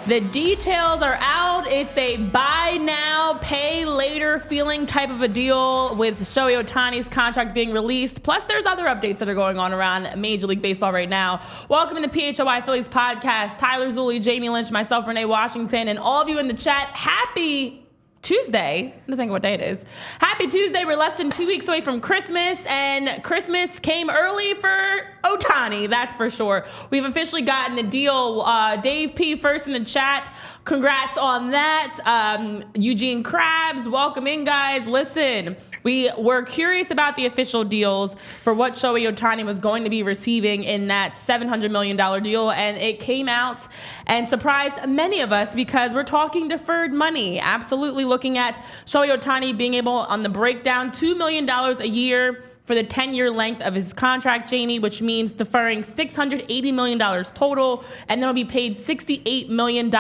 The details are out. It's a buy now, pay later feeling type of a deal with Shohei Ohtani's contract being released. Plus, there's other updates that are going on around Major League Baseball right now. Welcome to the PHLY Phillies podcast. Tyler Zulli, Jamie Lynch, myself, Renee Washington, and all of you in the chat. Happy Tuesday. I don't think what day it is. Happy Tuesday. We're less than 2 weeks away from Christmas, and Christmas came early for Otani, that's for sure. We've officially gotten the deal. Dave P. first in the chat. Congrats on that. Eugene Krabs, welcome in, guys. Listen, we were curious about the official deals for what Shohei Ohtani was going to be receiving in that $700 million deal, and it came out and surprised many of us because we're talking deferred money. Absolutely looking at Shohei Ohtani being able, on the breakdown, $2 million a year for the 10-year length of his contract, Jamie, which means deferring $680 million total, and then will be paid $68 million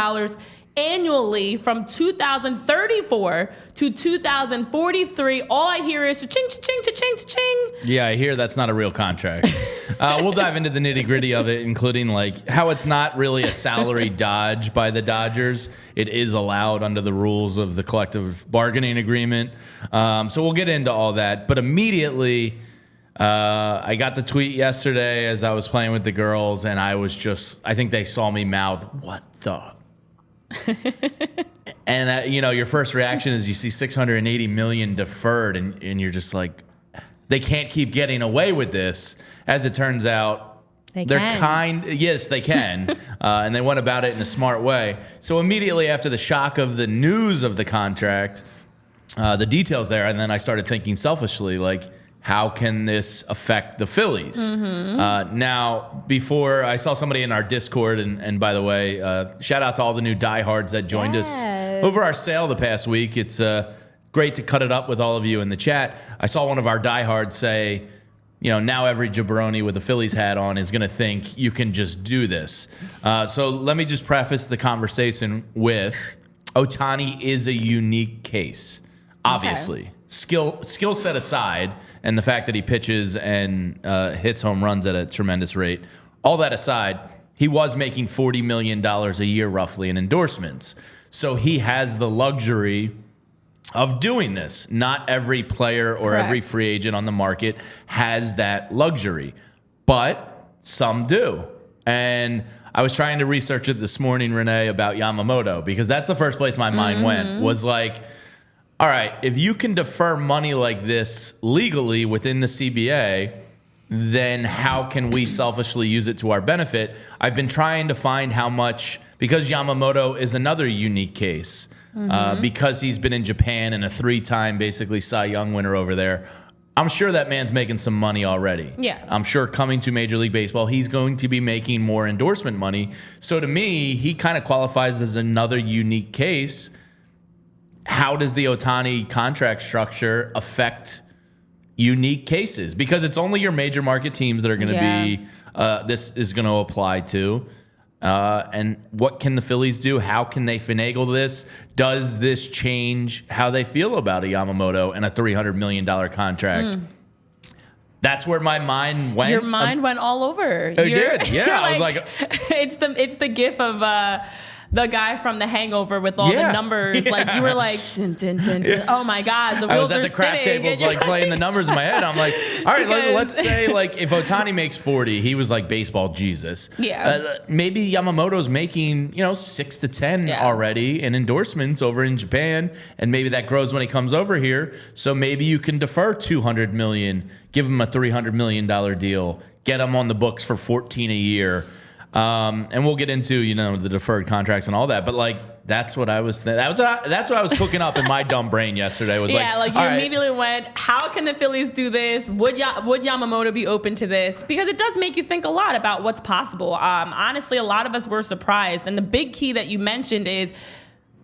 annually from 2034 to 2043. All I hear is cha-ching, cha-ching, cha-ching, cha-ching. Yeah, I hear that's not a real contract. We'll dive into the nitty-gritty of it, including like how it's not really a salary dodge by the Dodgers. It is allowed under the rules of the collective bargaining agreement. So we'll get into all that. But immediately, I got the tweet yesterday as I was playing with the girls, and I think they saw me mouth, "What the?" And your first reaction is you see 680 million deferred, and you're just like, they can't keep getting away with this. As it turns out, yes, they can, and they went about it in a smart way. So immediately after the shock of the news of the contract, the details there, and then I started thinking selfishly, like, how can this affect the Phillies? Mm-hmm. Now, before I saw somebody in our Discord, and by the way, shout out to all the new diehards that joined us over our sale the past week. It's great to cut it up with all of you in the chat. I saw one of our diehards say, now every jabroni with a Phillies hat on is going to think you can just do this. So let me just preface the conversation with Ohtani is a unique case, obviously. Okay. Skill set aside, and the fact that he pitches and hits home runs at a tremendous rate, all that aside, he was making $40 million a year roughly in endorsements. So he has the luxury of doing this. Not every player or every free agent on the market has that luxury, but some do. And I was trying to research it this morning, Renee, about Yamamoto, because that's the first place my mind went, was like, all right, if you can defer money like this legally within the CBA, then how can we selfishly use it to our benefit? I've been trying to find how much, because Yamamoto is another unique case, because he's been in Japan and a 3-time basically Cy Young winner over there. I'm sure that man's making some money already. Yeah. I'm sure coming to Major League Baseball, he's going to be making more endorsement money. So to me, he kind of qualifies as another unique case. How does the Ohtani contract structure affect unique cases? Because it's only your major market teams that are going to be, this is going to apply to. And what can the Phillies do? How can they finagle this? Does this change how they feel about a Yamamoto and a $300 million contract? That's where my mind went. Your mind went all over. It did, yeah. I was like, it's the gif of the guy from The Hangover with all the numbers. Yeah. Like, you were like, dun, dun, dun, dun. Oh my God, the wheels I was at are the craft spinning. tables, like playing the numbers in my head. I'm like, all right, let's say like if Ohtani makes 40, he was like baseball Jesus. Yeah. Maybe Yamamoto's making 6 to 10 already in endorsements over in Japan, and maybe that grows when he comes over here. So maybe you can defer $200 million, give him a $300 million deal, get him on the books for $14 a year. And we'll get into, the deferred contracts and all that. But like, that's what I was that's what I was cooking up in my dumb brain yesterday. Was you immediately went, how can the Phillies do this? Would Yamamoto be open to this? Because it does make you think a lot about what's possible. Honestly, a lot of us were surprised. And the big key that you mentioned is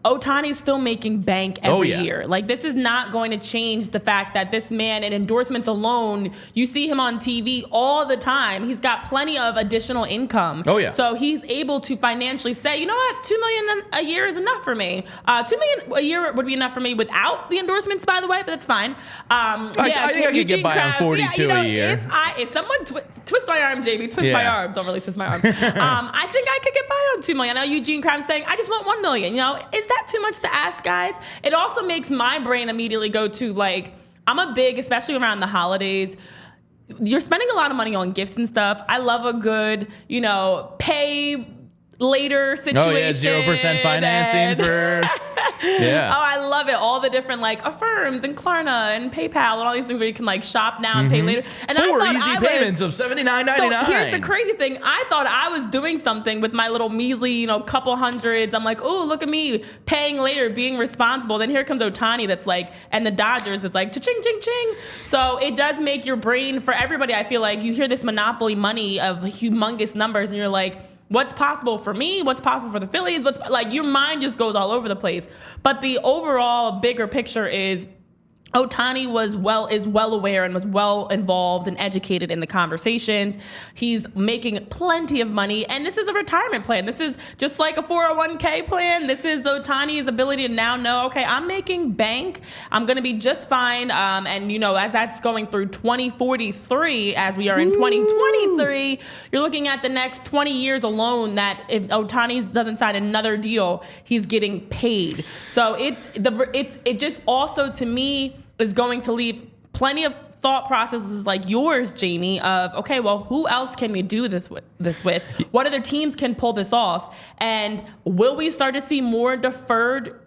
Ohtani's still making bank every year. Like, this is not going to change the fact that this man, in endorsements alone, you see him on TV all the time. He's got plenty of additional income. Oh, yeah. So he's able to financially say, you know what, $2 million a year is enough for me. $2 million a year would be enough for me without the endorsements, by the way, but that's fine. I think I could get by on 42 a year. If someone twist my arm, Jamie, twist my arm. Don't really twist my arm. I think I could get by on $2 million. I know Eugene Krabs saying, I just want $1 million. Is that too much to ask, guys? It also makes my brain immediately go to, like, I'm a big, especially around the holidays, you're spending a lot of money on gifts and stuff. I love a good, pay later situation. Oh, yeah, 0% financing for... Yeah. Oh, I love it. All the different, like, Affirms and Klarna and PayPal and all these things where you can, like, shop now and pay later. And 4 easy payments of $79.99. So here's the crazy thing. I thought I was doing something with my little measly, couple hundreds. I'm like, oh, look at me paying later, being responsible. Then here comes Ohtani that's like, and the Dodgers, it's like, cha-ching, ching, ching. So it does make your brain, for everybody, I feel like you hear this monopoly money of humongous numbers and you're like, what's possible for me? What's possible for the Phillies? What's like, your mind just goes all over the place. But the overall bigger picture is Ohtani is well aware and was well involved and educated in the conversations. He's making plenty of money, and this is a retirement plan. This is just like a 401k plan. This is Ohtani's ability to now know, okay, I'm making bank. I'm going to be just fine. And as that's going through 2043, as we are in 2023, you're looking at the next 20 years alone. That if Ohtani doesn't sign another deal, he's getting paid. So it just also, to me, is going to leave plenty of thought processes like yours, Jamie, of, okay, well, who else can we do this with? What other teams can pull this off? And will we start to see more deferred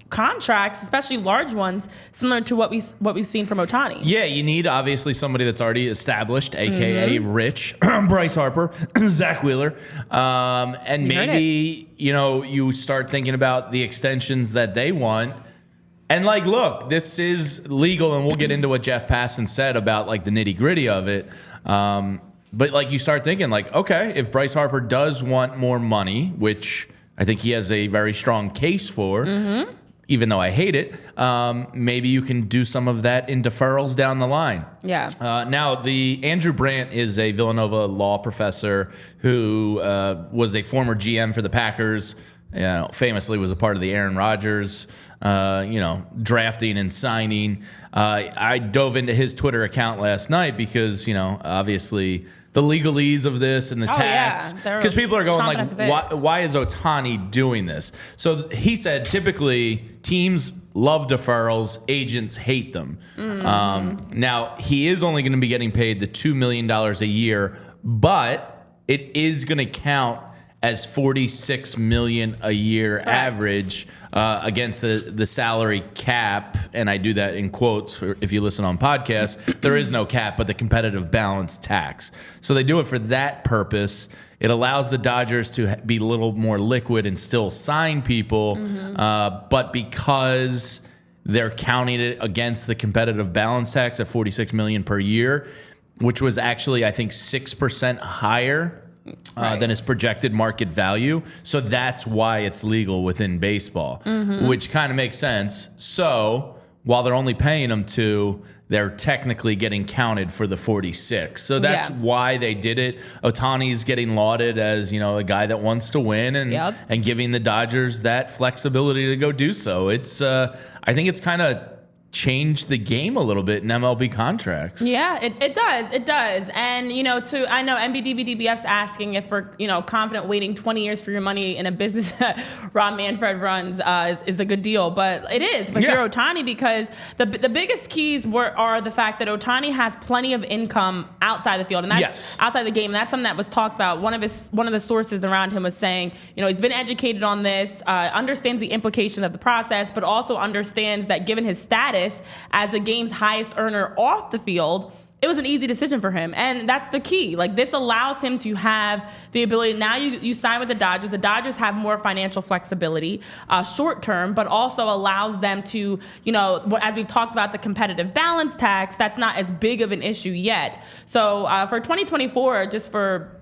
contracts, especially large ones, similar to what we've seen from Ohtani? Yeah, you need obviously somebody that's already established, aka rich, Bryce Harper, Zach Wheeler, and maybe you start thinking about the extensions that they want. And like, look, this is legal, and we'll get into what Jeff Passan said about like the nitty gritty of it. But like, you start thinking like, okay, if Bryce Harper does want more money, which I think he has a very strong case for, even though I hate it, maybe you can do some of that in deferrals down the line. Yeah. Now, Andrew Brandt is a Villanova law professor who was a former GM for the Packers. Famously was a part of the Aaron Rodgers, drafting and signing. I dove into his Twitter account last night because, obviously the legalese of this and the tax. Because people are going like, why is Ohtani doing this? So he said, typically teams love deferrals, agents hate them. Now, he is only going to be getting paid the $2 million a year, but it is going to count as $46 million a year average against the salary cap, and I do that in quotes for if you listen on podcasts. There is no cap, but the competitive balance tax. So they do it for that purpose. It allows the Dodgers to be a little more liquid and still sign people, but because they're counting it against the competitive balance tax at $46 million per year, which was actually, I think, 6% higher than his projected market value. So that's why it's legal within baseball, which kind of makes sense. So while they're only paying him $2, they're technically getting counted for the 46. So that's why they did it. Ohtani's getting lauded as, a guy that wants to win and giving the Dodgers that flexibility to go do so. It's I think it's kind of changed the game a little bit in MLB contracts. Yeah, it does. And, I know MBDBDBF's asking if we're, confident waiting 20 years for your money in a business that Rob Manfred runs is a good deal. But it is for Shohei Ohtani, because the biggest keys are the fact that Ohtani has plenty of income outside the field, and that's outside the game. And that's something that was talked about. One of the sources around him was saying, he's been educated on this, understands the implication of the process, but also understands that given his status as the game's highest earner off the field, it was an easy decision for him. And that's the key. Like, this allows him to have the ability. Now you sign with the Dodgers. The Dodgers have more financial flexibility short term, but also allows them to, as we've talked about, the competitive balance tax, that's not as big of an issue yet. So for 2024, just for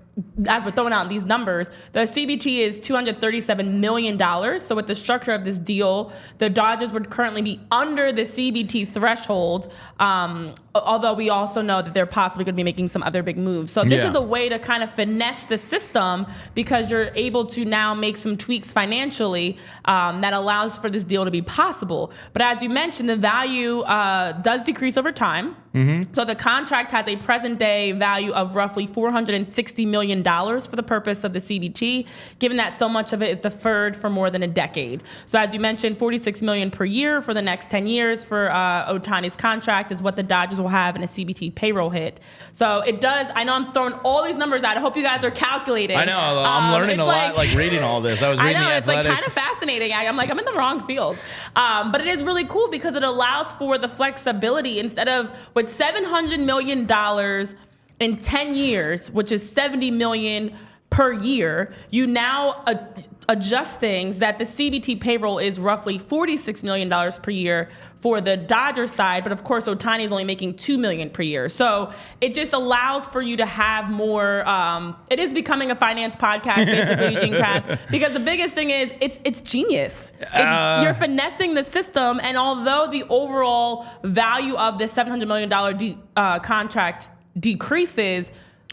as we're throwing out these numbers, the CBT is $237 million. So with the structure of this deal, the Dodgers would currently be under the CBT threshold, although we also know that they're possibly going to be making some other big moves. So this is a way to kind of finesse the system, because you're able to now make some tweaks financially that allows for this deal to be possible. But as you mentioned, the value does decrease over time. Mm-hmm. So the contract has a present day value of roughly $460 million for the purpose of the CBT, given that so much of it is deferred for more than a decade. So as you mentioned, $46 million per year for the next 10 years for Ohtani's contract is what the Dodgers will have in a CBT payroll hit. So it does, I know I'm throwing all these numbers out. I hope you guys are calculating. I know, I'm learning a lot, like reading all this. I was reading the Athletics. It's like kind of fascinating. I'm in the wrong field. But it is really cool because it allows for the flexibility. Instead of with $700 million in 10 years, which is $70 million per year, you now adjust things that the CBT payroll is roughly $46 million per year for the Dodgers side, but of course Ohtani is only making $2 million per year. So it just allows for you to have more. It is becoming a finance podcast, basically, Eugene Krabs, because the biggest thing is it's genius. You're finessing the system, and although the overall value of this $700 million contract decreases,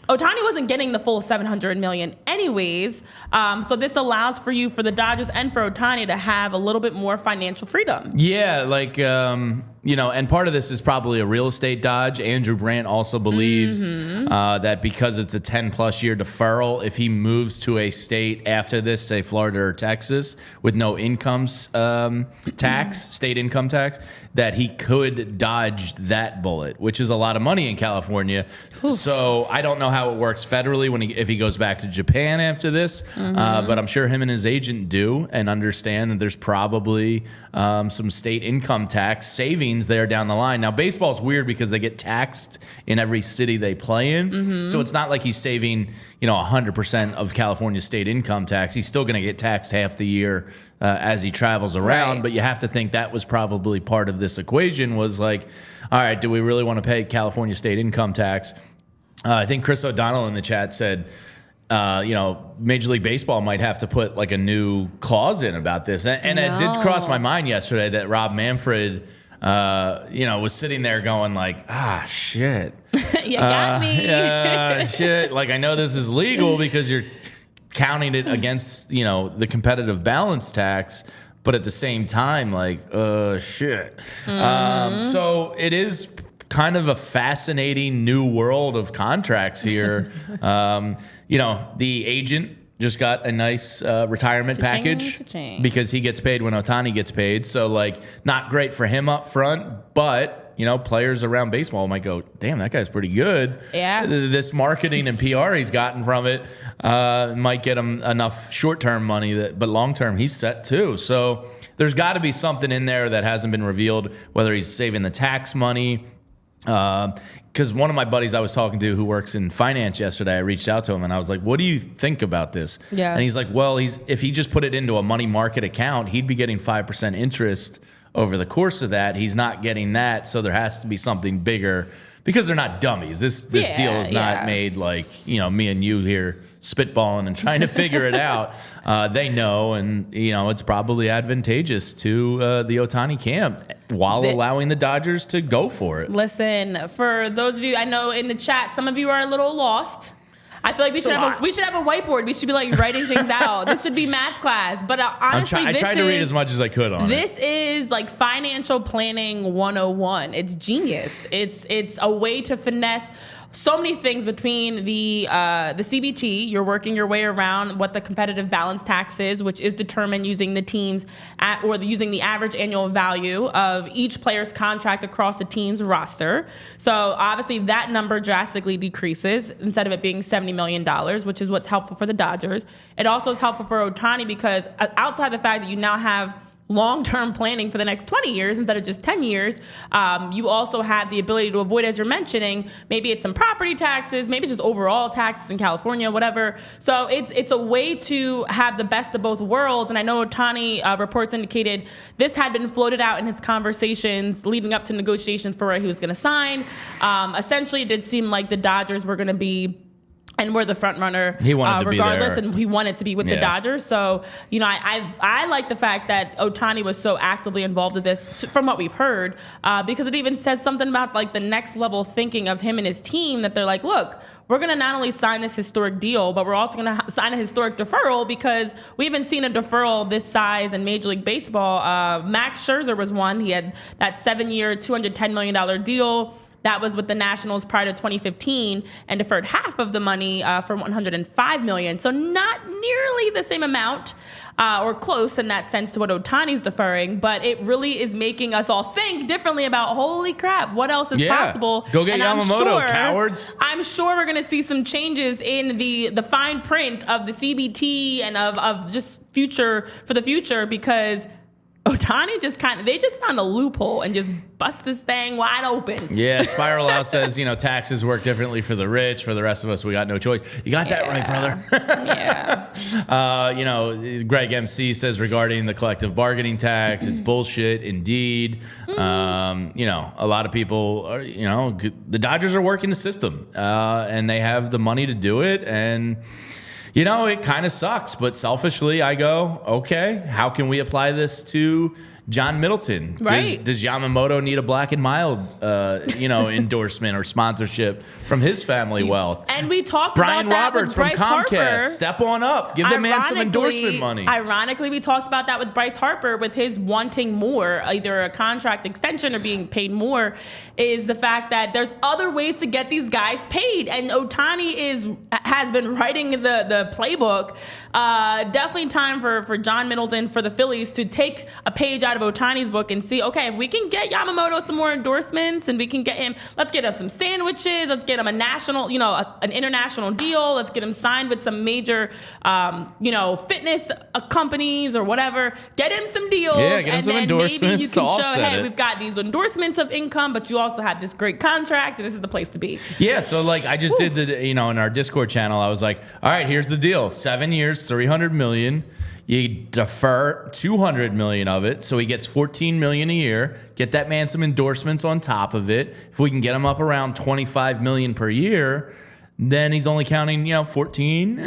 Ohtani wasn't getting the full $700 million anyways. So this allows for the Dodgers and for Ohtani to have a little bit more financial freedom. Yeah, and part of this is probably a real estate dodge. Andrew Brandt also believes that because it's a 10-plus year deferral, if he moves to a state after this, say Florida or Texas, with no incomes tax, state income tax, that he could dodge that bullet, which is a lot of money in California. So I don't know how it works federally if he goes back to Japan after this, but I'm sure him and his agent do and understand that there's probably some state income tax savings there down the line. Now, baseball's weird because they get taxed in every city they play in, so it's not like he's saving 100% of California state income tax. He's still going to get taxed half the year as he travels around, but you have to think that was probably part of this equation, was like, all right, do we really want to pay California state income tax? I think Chris O'Donnell in the chat said, Major League Baseball might have to put like a new clause in about this. And it did cross my mind yesterday that Rob Manfred, was sitting there going like, shit. You got me. Shit. Like, I know this is legal because you're counting it against, the competitive balance tax. But at the same time, like, shit. So it is kind of a fascinating new world of contracts here. The agent just got a nice retirement package because he gets paid when Ohtani gets paid. So, like, not great for him up front, but players around baseball might go, damn, that guy's pretty good. Yeah. This marketing and PR he's gotten from it might get him enough short-term money, but long-term he's set too. So there's got to be something in there that hasn't been revealed, whether he's saving the tax money. Because one of my buddies I was talking to who works in finance yesterday, I reached out to him and I was like, what do you think about this? Yeah. And he's like, well, if he just put it into a money market account, he'd be getting 5% interest over the course of that. He's not getting that, so there has to be something bigger, because they're not dummies. This deal is not made like, me and you here spitballing and trying to figure it out. They know, and it's probably advantageous to the Ohtani camp while allowing the Dodgers to go for it. Listen, for those of you, I know in the chat, some of you are a little lost. I feel like we should have a whiteboard. We should be like writing things out. This should be math class. But honestly, I tried to read as much as I could on it. This is like financial planning 101. It's genius. It's a way to finesse so many things between the CBT. You're working your way around what the competitive balance tax is, which is determined using the team's using the average annual value of each player's contract across the team's roster. So obviously that number drastically decreases instead of it being $70 million, which is what's helpful for the Dodgers. It also is helpful for Ohtani because outside the fact that you now have long-term planning for the next 20 years instead of just 10 years. You also have the ability to avoid, as you're mentioning, maybe it's some property taxes, maybe just overall taxes in California, whatever. So it's a way to have the best of both worlds. And I know Ohtani reports indicated this had been floated out in his conversations leading up to negotiations for where he was going to sign. Essentially, it did seem like the Dodgers were going to be, and we're the front runner, he wanted to regardless, be there. and he wanted to be with the Dodgers. So, you know, I like the fact that Ohtani was so actively involved with this, from what we've heard, because it even says something about like the next level thinking of him and his team, that they're like, look, we're going to not only sign this historic deal, but we're also going to sign a historic deferral, because we haven't seen a deferral this size in Major League Baseball. Max Scherzer was one. He had that 7-year, $210 million deal. That was with the Nationals prior to 2015, and deferred half of the money for $105 million. So not nearly the same amount, or close in that sense to what Ohtani's deferring, but it really is making us all think differently about, holy crap, what else is possible? Go get Yamamoto, cowards. I'm sure we're going to see some changes in the fine print of the CBT and of just for the future, because Ohtani they just found a loophole and just bust this thing wide open. Yeah, Spiral Out says, taxes work differently for the rich. For the rest of us, we got no choice. You got that right, brother. Greg MC says regarding the collective bargaining tax, it's bullshit indeed. A lot of people are, the Dodgers are working the system, and they have the money to do it. And it kind of sucks, but selfishly I go, okay, how can we apply this to John Middleton? Right. Does Yamamoto need a Black and Mild, endorsement or sponsorship from his family wealth? And we talked Brian about that Roberts with from Bryce Comcast. Harper. Step on up. Give the man some endorsement money. Ironically, we talked about that with Bryce Harper, with his wanting more, either a contract extension or being paid more, is the fact that there's other ways to get these guys paid. And Ohtani has been writing the playbook. Definitely time for John Middleton, for the Phillies, to take a page out of Ohtani's book and see, okay, if we can get Yamamoto some more endorsements and we can get him, let's get him some sandwiches, let's get him a national, an international deal, let's get him signed with some major, fitness companies or whatever, get him some deals. Yeah, get him some endorsements maybe you can to show, offset hey, it. we've got these endorsements of income, but you also have this great contract, and this is the place to be. Yeah, so I just did in our Discord channel, I was like, all right, here's the deal. 7 years, $300 million. You defer $200 million of it, so he gets $14 million a year. Get that man some endorsements on top of it. If we can get him up around $25 million per year, then he's only counting, 14.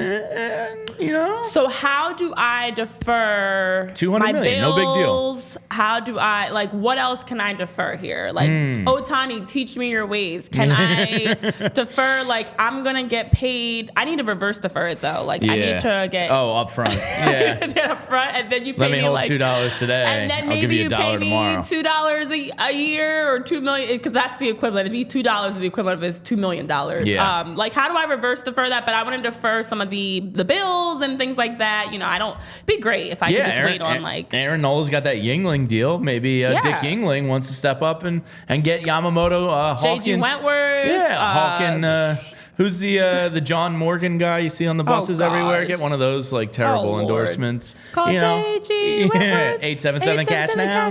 So how do I defer $200 my million, bills? no big deal. How do I, what else can I defer here? Ohtani, teach me your ways. Can I defer, I'm going to get paid. I need to reverse defer it, though. I need to get. Oh, up front. Yeah. Up front, and then you pay Let me hold $2 today. And then maybe I'll give you you $1 pay me tomorrow. $2 a year or $2 million, because that's the equivalent. It'd be $2 is the equivalent of his $2 million. Yeah. How do I reverse defer that? But I want to defer some of the bills and things like that. It'd be great if I could just wait on Aaron Nola's got that Yingling deal. Maybe Dick Yingling wants to step up and get Yamamoto, Hawkin. J.G. Wentworth. Yeah, Hawkin. Who's the John Morgan guy you see on the buses everywhere? Get one of those terrible endorsements. Call J.G. Wentworth. 877 cash now.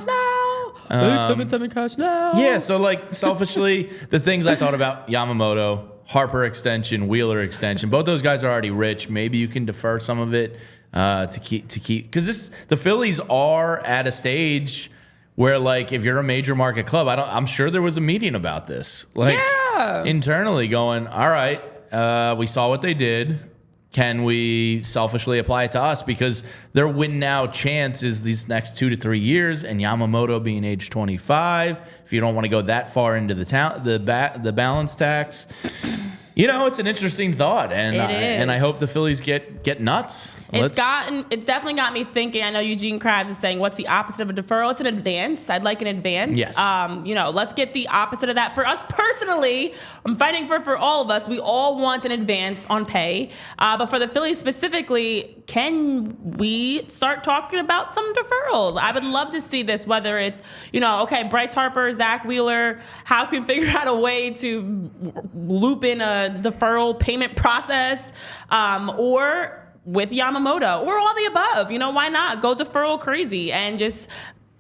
877 cash now. Yeah, so selfishly, the things I thought about Yamamoto, Harper extension, Wheeler extension. Both those guys are already rich. Maybe you can defer some of it to keep because the Phillies are at a stage where if you're a major market club, I'm sure there was a meeting about this, internally going, all right, we saw what they did. Can we selfishly apply it to us? Because their win now chance is these next 2 to 3 years, and Yamamoto being age 25. If you don't want to go that far into the balance tax, it's an interesting thought, and I hope the Phillies get nuts. It's definitely got me thinking. I know Eugene Krabs is saying, what's the opposite of a deferral? It's an advance. I'd like an advance. Yes. Let's get the opposite of that. For us personally, I'm fighting for all of us. We all want an advance on pay. But for the Phillies specifically, can we start talking about some deferrals? I would love to see this, whether it's, Bryce Harper, Zach Wheeler, how can we figure out a way to loop in a deferral payment process, or with Yamamoto or all the above. Why not go deferral crazy and just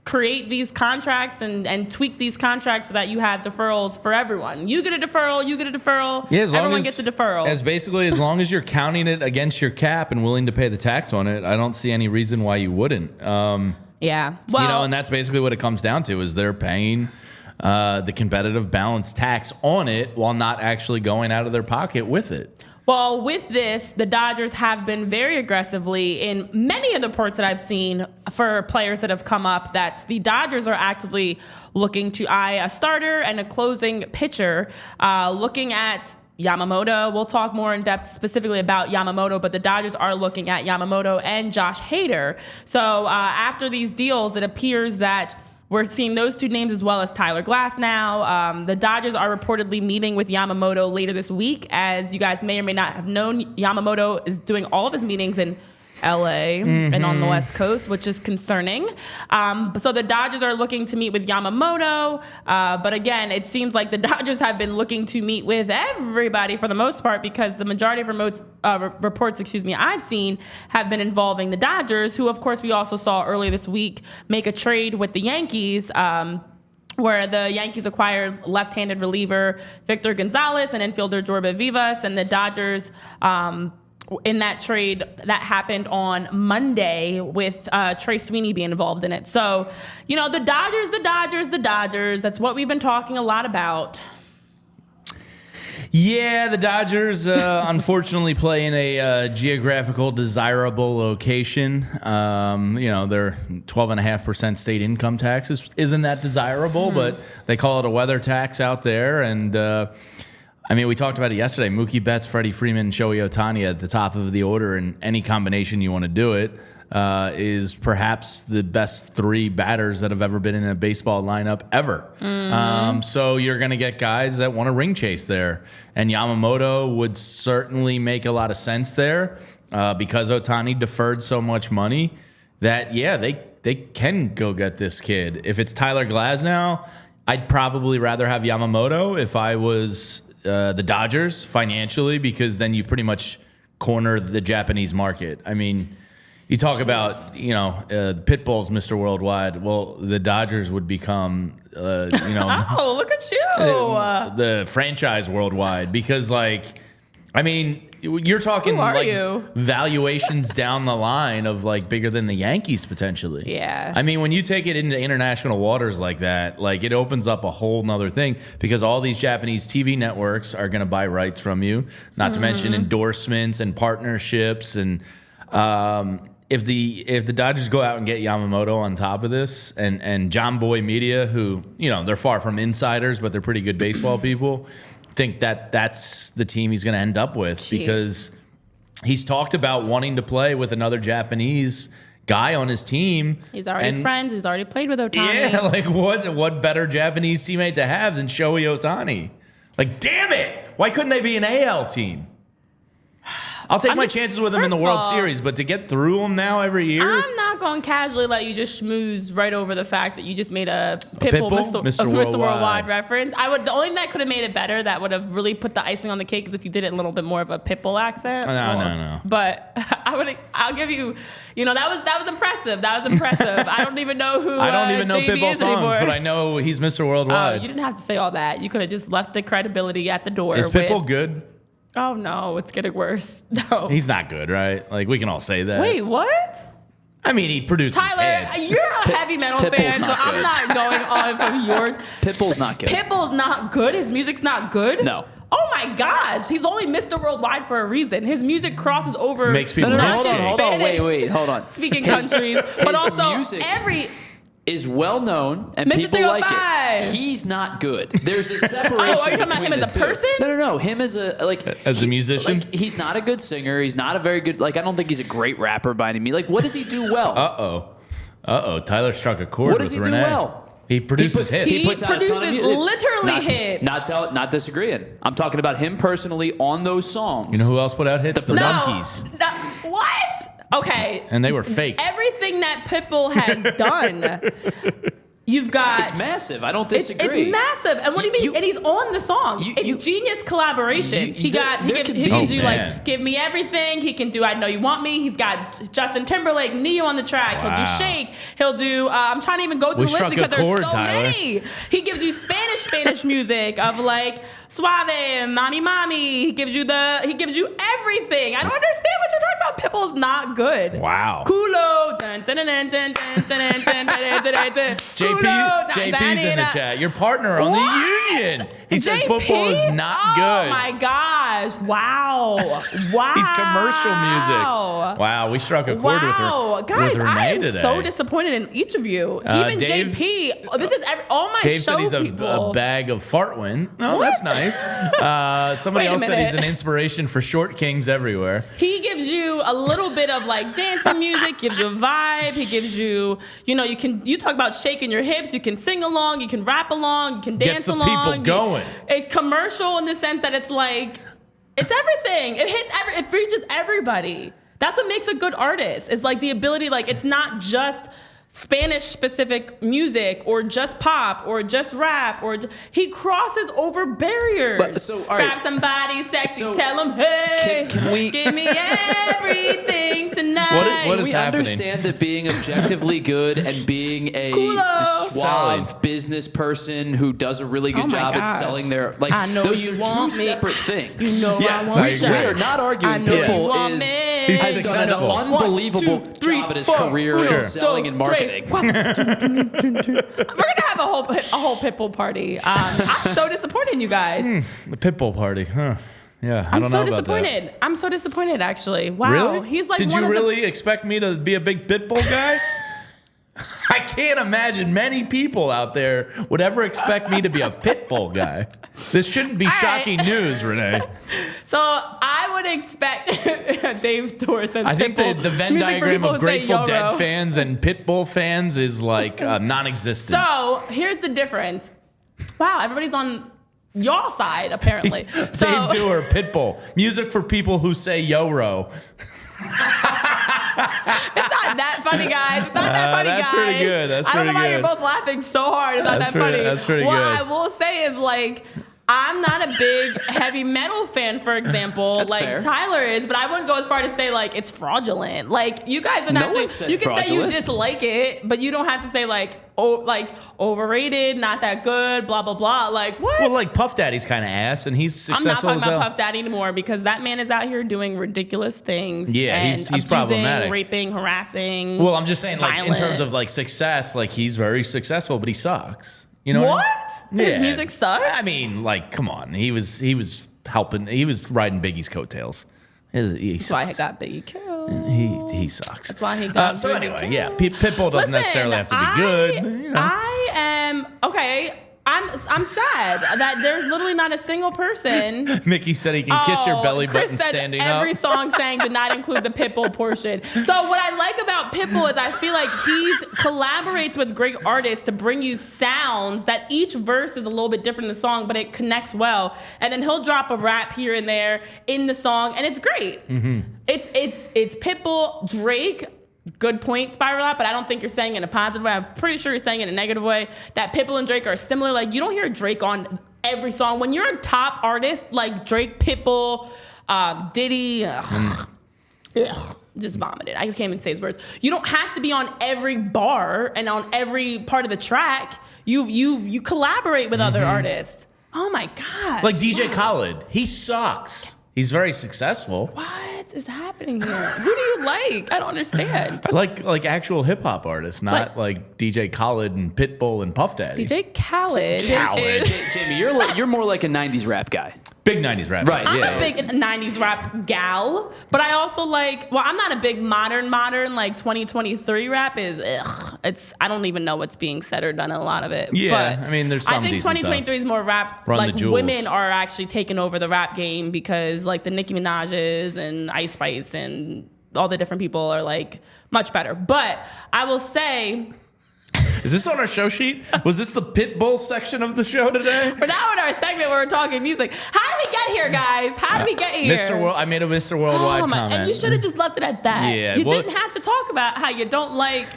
create these contracts and tweak these contracts so that you have deferrals for everyone. You get a deferral, you get a deferral. Yeah, everyone gets a deferral. As long as you're counting it against your cap and willing to pay the tax on it, I don't see any reason why you wouldn't. Yeah. Well, and that's basically what it comes down to is they're paying the competitive balance tax on it while not actually going out of their pocket with it. Well, with this, the Dodgers have been very aggressively in many of the reports that I've seen for players that have come up that the Dodgers are actively looking to eye a starter and a closing pitcher, looking at Yamamoto. We'll talk more in depth specifically about Yamamoto, but the Dodgers are looking at Yamamoto and Josh Hader. So after these deals, it appears that we're seeing those two names as well as Tyler Glass now. The Dodgers are reportedly meeting with Yamamoto later this week. As you guys may or may not have known, Yamamoto is doing all of his meetings in LA and on the West Coast, which is concerning. So the Dodgers are looking to meet with Yamamoto. But again, it seems like the Dodgers have been looking to meet with everybody for the most part because the majority of reports I've seen have been involving the Dodgers, who of course we also saw earlier this week make a trade with the Yankees, where the Yankees acquired left-handed reliever Victor Gonzalez and infielder Jorge Vivas, and the Dodgers in that trade that happened on Monday with Trey Sweeney being involved in it. So, the Dodgers, that's what we've been talking a lot about. Yeah, the Dodgers unfortunately play in a geographical desirable location. Their 12.5% state income tax isn't that desirable, but they call it a weather tax out there. And we talked about it yesterday. Mookie Betts, Freddie Freeman, Shohei Ohtani at the top of the order in any combination you want to do it is perhaps the best three batters that have ever been in a baseball lineup ever. So you're going to get guys that want to ring chase there. And Yamamoto would certainly make a lot of sense there because Ohtani deferred so much money that, they can go get this kid. If it's Tyler Glasnow, I'd probably rather have Yamamoto if I was the Dodgers financially, because then you pretty much corner the Japanese market. You talk about, Pitbull's Mr. Worldwide. Well, the Dodgers would become, oh, look at you. The franchise worldwide because, you're talking valuations down the line of bigger than the Yankees potentially. Yeah. When you take it into international waters like that, it opens up a whole nother thing because all these Japanese TV networks are going to buy rights from you, not to mention endorsements and partnerships. And if the Dodgers go out and get Yamamoto on top of this and John Boy Media, who, they're far from insiders, but they're pretty good baseball people, think that that's the team he's going to end up with because he's talked about wanting to play with another Japanese guy on his team. He's already friends. He's already played with Ohtani. Yeah, what better Japanese teammate to have than Shohei Ohtani? Damn it! Why couldn't they be an AL team? I'll take my chances with him in the World Series, but to get through them now every year, I'm not going to casually let you just schmooze right over the fact that you just made a Pitbull Mr. Worldwide reference. The only thing that could have made it better, that would have really put the icing on the cake, is if you did it in a little bit more of a Pitbull accent. No. But I'll give you, that was impressive. That was impressive. I don't even know who. I don't even know JB Pitbull is songs, anymore. but I know he's Mr. Worldwide. You didn't have to say all that. You could have just left the credibility at the door. Is Pitbull good? Oh, no, it's getting worse. No. He's not good, right? We can all say that. Wait, what? He produces Tyler, hits. you're a heavy metal fan, so I'm not going on from yours. Pitbull's not good. Pitbull's not good? His music's not good? No. Oh, my gosh. He's only Mr. Worldwide for a reason. His music crosses over. Makes people hold on. Wait, hold on. Speaking countries, but also music every... is well known and Mr. people like 305. it. He's not good. There's a separation. Are you talking about him as a person? No. Him as a as a musician. He's not a good singer. He's not a very good. I don't think he's a great rapper by any means. What does he do well? Tyler struck a chord. What does he Renee. do well? He produces hits. He puts out a ton of produces music. literally hits. Not disagreeing. I'm talking about him personally on those songs. You know who else put out hits? The Monkees. What? Okay. And they were fake. Everything that Pitbull has done. You've got It's massive. I don't disagree. It's massive. And what do you mean? And he's on the song. It's genius collaborations. He gives you like Give Me Everything. He can do I Know You Want Me. He's got Justin Timberlake, Neo on the track. He'll do Shake. He'll do I'm trying to even go through the list because there's so many. He gives you Spanish music of like Suave, Mami. He gives you everything. I don't understand what you're talking about. Pitbull's not good. Wow. Culo. Dun, dun, dun, dun, dun, dun, dun, dun, dun, dun. JP's in the chat. Your partner on the Union. He says football is not good. Oh my gosh. Wow. He's commercial music. Wow. We struck a chord with Renee I am today. so disappointed in each of you. Even Dave, JP. This is all my Dave show said he's people. a bag of fart wind. Oh, that's nice. Somebody else said he's an inspiration for short kings everywhere. He gives you a little bit of like dancing music, gives you a vibe. He gives you, you talk about shaking your hips, you can sing along, you can rap along, you can dance along. Gets the people going. It's commercial in the sense that it's like, it's everything. It reaches everybody. That's what makes a good artist. It's like the ability, like it's not just Spanish specific music or just pop or just rap he crosses over barriers. Grab somebody sexy, tell him, hey, can we give me everything tonight. What is we happening? Understand that being objectively good and being a suave business person who does a really good job at selling their I know those you are want two me. separate things. You know I want we are not arguing Pitbull has done an unbelievable job at his career in selling and marketing. We're gonna have a whole Pitbull party. I'm so disappointed in you guys. The Pitbull party, huh? Yeah, I I'm don't so know about disappointed. that. I'm so disappointed, actually. Wow, Really? he's like. Did you really expect me to be a big Pitbull guy? I can't imagine many people out there would ever expect me to be a Pitbull guy. This shouldn't be shocking news, Renee. So I would expect Dave Torres says I think Pitbull, the Venn music for diagram people of who say Grateful Dead YOLO. fans and Pitbull fans is like non-existent. So here's the difference. Wow, everybody's on y'all side apparently. Dave Tour, Pitbull, music for people who say Yoro. It's not that funny, guys. It's not that funny, that's guys. pretty good. That's I don't know pretty why you're good. both laughing so hard. It's not that funny. That's pretty what good. I will say is like, I'm not a big heavy metal fan, for example. That's like fair. Tyler is, but I wouldn't go as far to say like it's fraudulent. Like you guys don't have to. You can say you dislike it, but you don't have to say like overrated, not that good, blah blah blah. Like what? Well, like Puff Daddy's kind of ass, and he's successful. I'm not talking about Puff Daddy anymore because that man is out here doing ridiculous things. Yeah, and he's abusing, problematic. raping, harassing. Well, I'm just saying, like violent. in terms of like success, like he's very successful, but he sucks. You know what? I mean? His music sucks? I mean, like, come on. He was helping. He was riding Biggie's coattails. That's why he got Biggie killed. He sucks. That's why he got so Biggie anyway, killed. yeah, Pitbull doesn't necessarily have to be good. But, you know. I am okay. I'm sad that there's literally not a single person. Mickey said he can kiss your belly Chris button said standing every up. song sang did not include the Pitbull portion. So what I like about Pitbull is I feel like he collaborates with great artists to bring you sounds that each verse is a little bit different in the song, but it connects well. And then he'll drop a rap here and there in the song, and it's great. Mm-hmm. It's Pitbull, Drake. Good point, Spiral Out, but I don't think you're saying it in a positive way. I'm pretty sure you're saying it in a negative way. That Pitbull and Drake are similar. Like, you don't hear Drake on every song. When you're a top artist like Drake, Pitbull, Diddy, just vomited. I can't even say his words. You don't have to be on every bar and on every part of the track. You collaborate with other artists. Oh my God. Like DJ Khaled, he sucks. He's very successful. What is happening here? Who do you like? I don't understand. Like actual hip hop artists, not like DJ Khaled and Pitbull and Puff Daddy. DJ Khaled. Jamie, you're more like a 90s rap guy. Big 90s rap. Right. I'm a big 90s rap gal, but I also like, well, I'm not a big modern, like 2023 rap is, I don't even know what's being said or done in a lot of it. Yeah, but I mean, there's some I think decent 2023 is more rap, Run like the Jewels. women are actually taking over the rap game because like the Nicki Minaj's and Ice Spice and all the different people are like much better. But I will say... Is this on our show sheet? Was this the Pitbull section of the show today? We're now in our segment where we're talking music. How did we get here, guys? How did we get here? I made a Mr. Worldwide comment. And you should have just left it at that. Yeah, You didn't have to talk about how you don't like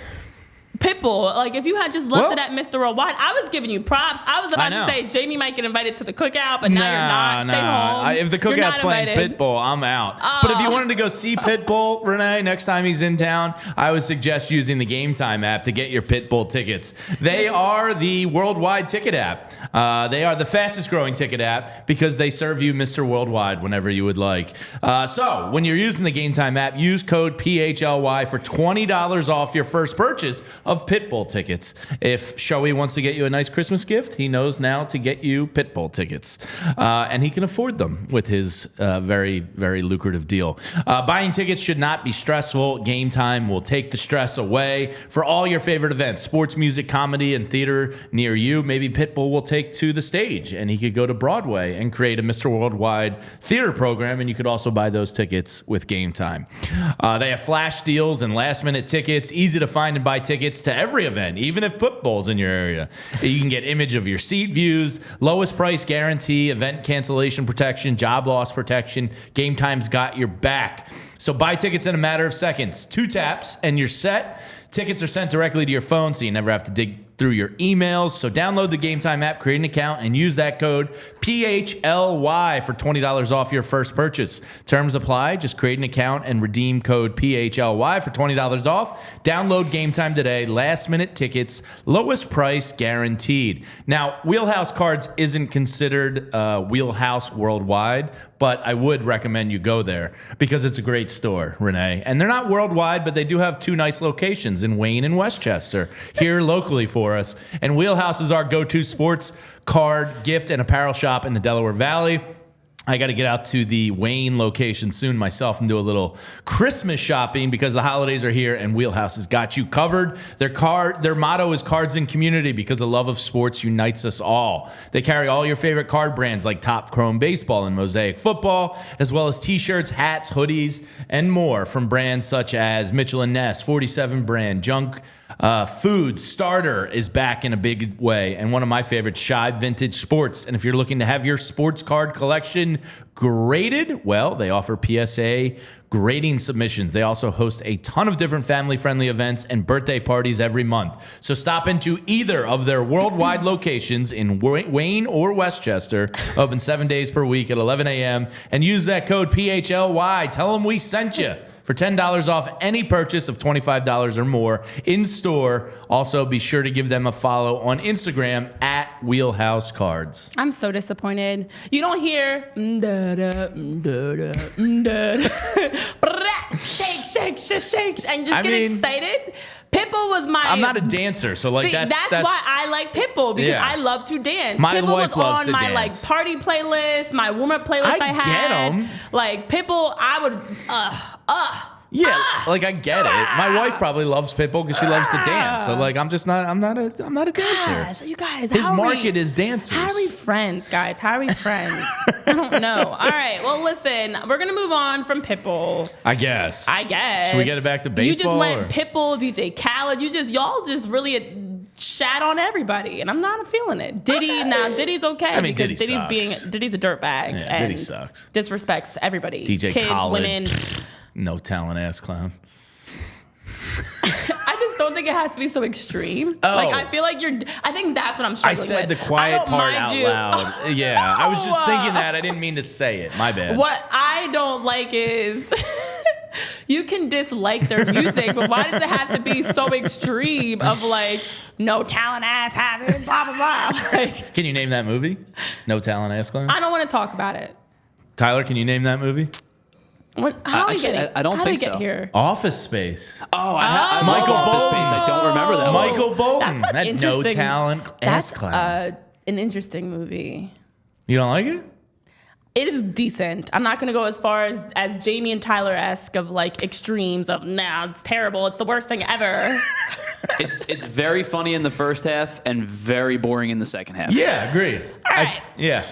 Pitbull. Like, if you had just left it at Mr. Worldwide, I was giving you props. I was about to say Jamie might get invited to the cookout, but now you're not. Stay home. If the cookout's playing Pitbull, I'm out. But if you wanted to go see Pitbull, Renee, next time he's in town, I would suggest using the Game Time app to get your Pitbull tickets. They are the worldwide ticket app. They are the fastest growing ticket app because they serve you Mr. Worldwide whenever you would like. So when you're using the Game Time app, use code PHLY for $20 off your first purchase of Pitbull tickets. If Shohei wants to get you a nice Christmas gift, he knows now to get you Pitbull tickets. And he can afford them with his very, very lucrative deal. Buying tickets should not be stressful. Game Time will take the stress away for all your favorite events, sports, music, comedy, and theater near you. Maybe Pitbull will take to the stage and he could go to Broadway and create a Mr. Worldwide theater program, and you could also buy those tickets with Game Time. They have flash deals and last-minute tickets, easy to find and buy tickets to every event, even if Pitbull's in your area. You can get image of your seat views, lowest price guarantee, event cancellation protection, job loss protection. Game Time's got your back. So buy tickets in a matter of seconds. 2 taps and you're set. Tickets are sent directly to your phone, so you never have to dig through your emails. So download the Game Time app, create an account, and use that code PHLY for $20 off your first purchase. Terms apply. Just create an account and redeem code PHLY for $20 off. Download Game Time today. Last-minute tickets, lowest price guaranteed. Now, Wheelhouse Cards isn't considered Wheelhouse worldwide, but I would recommend you go there because it's a great store, Renee. And they're not worldwide, but they do have 2 nice locations in Wayne and Westchester here locally for us. And Wheelhouse is our go-to sports card, gift, and apparel shop in the Delaware Valley. I got to get out to the Wayne location soon myself and do a little Christmas shopping because the holidays are here and Wheelhouse has got you covered. Their motto is Cards in Community because the love of sports unites us all. They carry all your favorite card brands like Top Chrome Baseball and Mosaic Football, as well as t-shirts, hats, hoodies, and more from brands such as Mitchell & Ness, 47 brand, Junk Food Starter is back in a big way, and one of my favorites, Shibe Vintage Sports. And if you're looking to have your sports card collection graded, well, they offer PSA grading submissions. They also host a ton of different family-friendly events and birthday parties every month. So stop into either of their worldwide locations in Wayne or Westchester, open 7 days per week at 11 a.m., and use that code PHLY. Tell them we sent you for $10 off any purchase of $25 or more in store. Also, be sure to give them a follow on Instagram at Wheelhouse Cards. I'm so disappointed. You don't hear shake, shake, shake, shake, and just get excited. Pitbull was my... I'm not a dancer, so like that's why I like Pitbull, because I love to dance. My Pitbull wife was loves on to my dance. like party playlist, my warm-up playlist I had. get 'em. Like Pitbull, I would like I get it. My wife probably loves Pitbull because she loves to dance. So like I'm not a dancer. Gosh, you guys, his market is dancers. How are we friends, guys? How are we friends? I don't know. All right. Well, listen, we're gonna move on from Pitbull. I guess. Should we get it back to baseball? You just went Pitbull, DJ Khaled. Y'all just really shat on everybody, and I'm not feeling it. Diddy, now Diddy's okay. I mean, because Diddy's a dirtbag. Yeah, and Diddy sucks. Disrespects everybody. DJ Kids, Khaled. women. No talent ass clown. I just don't think it has to be so extreme. Oh. Like, I feel like I think that's what I'm struggling with. I said the quiet part out loud. Yeah, I was just thinking that. I didn't mean to say it. My bad. What I don't like is you can dislike their music, but why does it have to be so extreme of like, no talent ass having, blah, blah, blah. Like, can you name that movie? No talent ass clown? I don't want to talk about it. Tyler, can you name that movie? How do we get here? Office Space. Oh, I Michael love Office Bolton. Space. I don't remember that one. Michael Bolton. That's that no talent ass clown. That's an interesting movie. You don't like it? It is decent. I'm not going to go as far as Jamie and Tyler-esque of like extremes of, nah, it's terrible. It's the worst thing ever. It's very funny in the first half and very boring in the second half. Yeah, agreed. All right.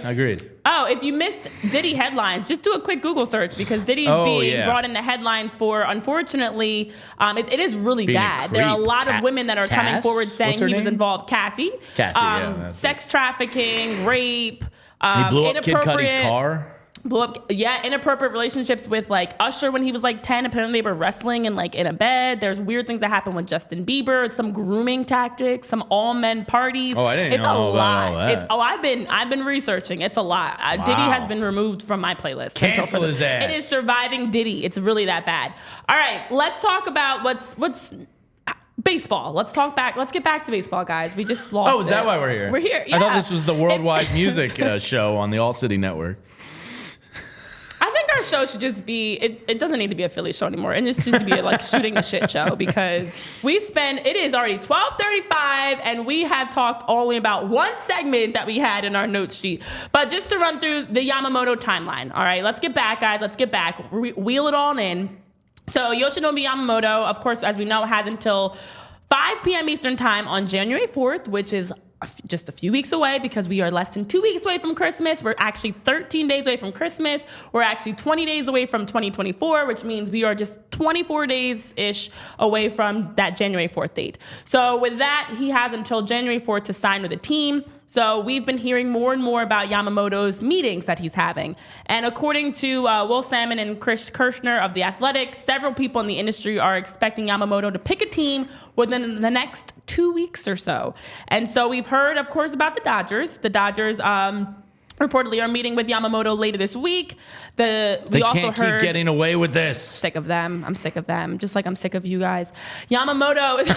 Agreed. Oh, if you missed Diddy headlines, just do a quick Google search because Diddy's being brought in the headlines for, unfortunately, it is really being bad. There are a lot of women that are coming forward saying he was involved. Cassie, yeah. Sex trafficking, rape. He blew up Kid Cudi's car. blew up. Yeah, inappropriate relationships with like Usher when he was like 10. Apparently they were wrestling in like in a bed. There's weird things that happen with Justin Bieber. Some grooming tactics. Some all men parties. Oh, I didn't know about all that. I've been researching. It's a lot. Wow. Diddy has been removed from my playlist. Cancel his ass. It is surviving Diddy. It's really that bad. All right, let's talk about what's baseball. Let's get back to baseball, guys. We just lost. Oh, is that why we're here? We're here. Yeah. I thought this was the worldwide music show on the ALLCITY network. I think our show should just be, it doesn't need to be a Philly show anymore. And this should be like shooting the shit show because it is already 12:35 and we have talked only about one segment that we had in our notes sheet. But just to run through the Yamamoto timeline. All right, let's get back, guys. Let's get back. Wheel it all in. So Yoshinobu Yamamoto, of course, as we know, has until 5 p.m. Eastern time on January 4th, which is just a few weeks away because we are less than 2 weeks away from Christmas. We're actually 13 days away from Christmas. We're actually 20 days away from 2024, which means we are just 24 days-ish away from that January 4th date. So with that, he has until January 4th to sign with a team. So we've been hearing more and more about Yamamoto's meetings that he's having. And according to Will Salmon and Chris Kirshner of The Athletic, several people in the industry are expecting Yamamoto to pick a team within the next 2 weeks or so. And so we've heard, of course, about the Dodgers. The Dodgers reportedly are meeting with Yamamoto later this week. They can't keep getting away with this. Sick of them. I'm sick of them. Just like I'm sick of you guys. Yamamoto is...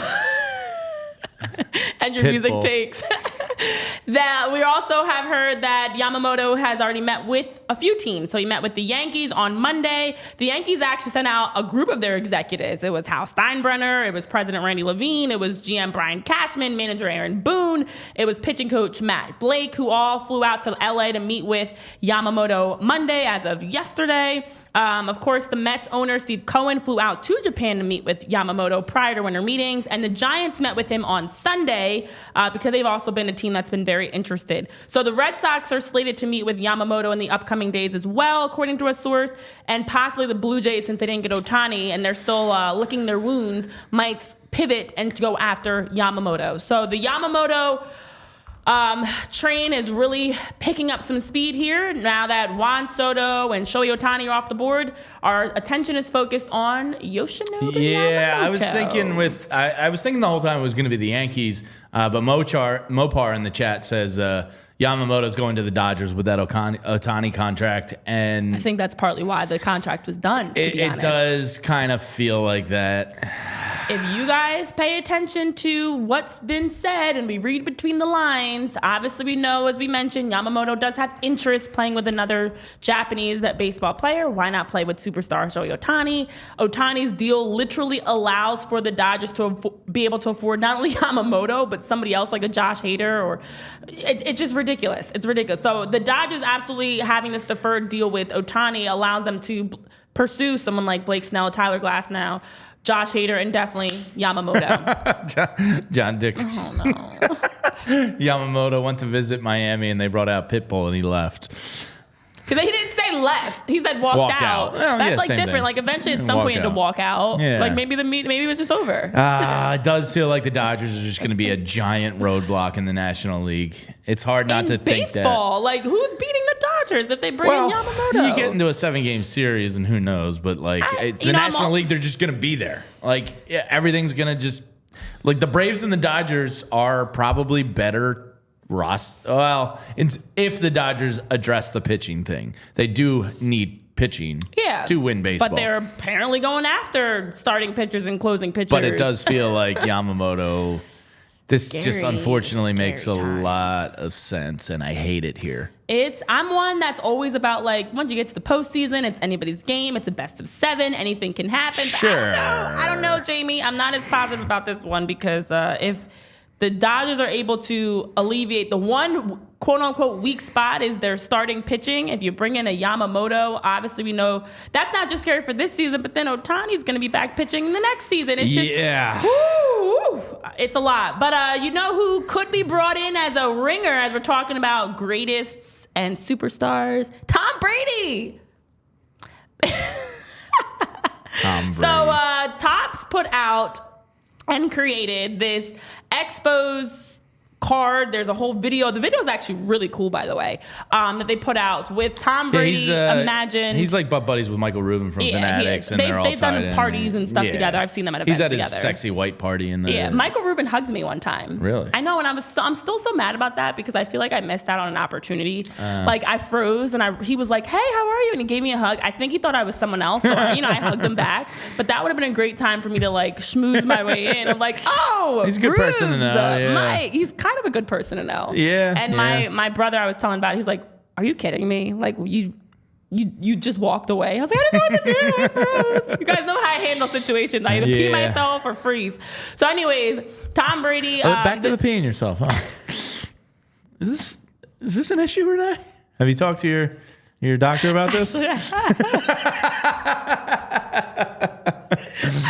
and your music takes. That we also have heard that Yamamoto has already met with a few teams. So he met with the Yankees on Monday. The Yankees actually sent out a group of their executives. It was Hal Steinbrenner. It was President Randy Levine. It was GM Brian Cashman, manager Aaron Boone. It was pitching coach Matt Blake, who all flew out to LA to meet with Yamamoto Monday as of yesterday. Of course, the Mets owner, Steve Cohen, flew out to Japan to meet with Yamamoto prior to winter meetings, and the Giants met with him on Sunday because they've also been a team that's been very interested. So the Red Sox are slated to meet with Yamamoto in the upcoming days as well, according to a source, and possibly the Blue Jays, since they didn't get Otani and they're still licking their wounds, might pivot and go after Yamamoto. So the Yamamoto train is really picking up some speed here. Now that Juan Soto and Shohei Ohtani are off the board, our attention is focused on Yoshinobu Yamamoto. I was thinking the whole time it was going to be the Yankees, but Mopar in the chat says Yamamoto's going to the Dodgers with that Otani contract, and I think that's partly why the contract was done. It does kind of feel like that. If you guys pay attention to what's been said and we read between the lines, obviously we know, as we mentioned, Yamamoto does have interest playing with another Japanese baseball player. Why not play with superstar Shohei Ohtani? Ohtani's deal literally allows for the Dodgers to be able to afford not only Yamamoto, but somebody else like a Josh Hader. Or it's just ridiculous. It's ridiculous. So the Dodgers absolutely having this deferred deal with Ohtani allows them to pursue someone like Blake Snell, Tyler Glasnow, Josh Hader, and definitely Yamamoto. John Dick. Oh, no. Yamamoto went to visit Miami, and they brought out Pitbull, and he left. He didn't say left. He said walked out. Well, that's like different. Thing. Like eventually at some point he had to walk out. Yeah. Like maybe it was just over. It does feel like the Dodgers are just going to be a giant roadblock in the National League. It's hard not to think that. Baseball, like who's beating the Dodgers if they bring in Yamamoto? You get into a 7-game series and who knows, but like the National League, they're just going to be there. Like everything's going to just like the Braves and the Dodgers are probably better. If the Dodgers address the pitching thing, they do need pitching to win baseball. But they're apparently going after starting pitchers and closing pitchers. But it does feel like Yamamoto, this just unfortunately makes a lot of sense, and I hate it here. I'm one that's always about like once you get to the postseason, it's anybody's game. It's a best of 7. Anything can happen. Sure. I don't know, Jamie. I'm not as positive about this one because if the Dodgers are able to alleviate the one quote-unquote weak spot is their starting pitching. If you bring in a Yamamoto, obviously we know that's not just scary for this season, but then Ohtani's going to be back pitching in the next season. It's just, it's a lot. But you know who could be brought in as a ringer as we're talking about greatest and superstars? Tom Brady. Tom Brady. So Topps put out and created this Expos card. There's a whole video. The video is actually really cool, by the way, that they put out with Tom Brady. Imagine he's like butt buddies with Michael Rubin from Fanatics, and they've done parties and stuff together. I've seen them at events together. He's at his sexy white party in the. Yeah, Michael Rubin hugged me one time. Really? I know, and I'm still so mad about that because I feel like I missed out on an opportunity. Like I froze, and he was like, "Hey, how are you?" And he gave me a hug. I think he thought I was someone else, so I hugged him back. But that would have been a great time for me to like schmooze my way in. I'm like, oh, he's a good person to know. Yeah. He's kind of a good person to know. Yeah. And my brother, I was telling about, he's like, "Are you kidding me? Like you just walked away." I was like, "I didn't know what to do. I froze." You guys know how I handle situations. I either pee myself or freeze. So, anyways, Tom Brady. Back to the peeing yourself, huh? Is this an issue, Renee? Have you talked to your doctor about this? I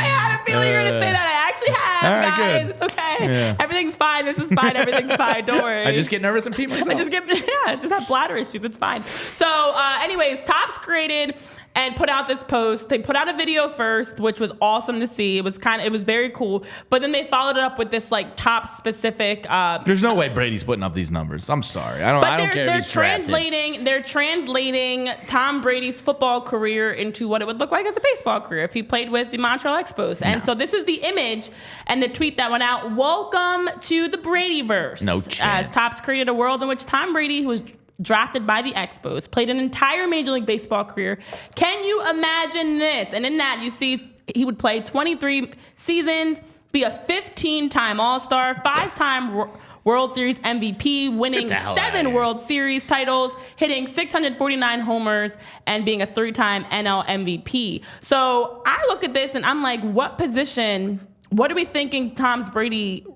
had a feeling you were going to say that. I actually have, all right, guys. good. It's okay. Yeah. Everything's fine. This is fine. Everything's fine. Don't worry. I just get nervous and pee myself. I just have bladder issues. It's fine. So, anyways, Topps created and put out this post. They put out a video first, which was awesome to see. It was very cool. But then they followed it up with this like Topps specific. There's no way Brady's putting up these numbers. I'm sorry. I don't care if he's drafted. They're translating Tom Brady's football career into what it would look like as a baseball career if he played with the Montreal Expos. And so this is the image and the tweet that went out. "Welcome to the Bradyverse." No chance. As Topps created a world in which Tom Brady, who was drafted by the Expos, played an entire Major League Baseball career. Can you imagine this? And in that, you see he would play 23 seasons, be a 15-time All-Star, 5-time World Series MVP, winning 7 World Series titles, hitting 649 homers, and being a 3-time NL MVP. So I look at this and I'm like, what are we thinking Tom Brady,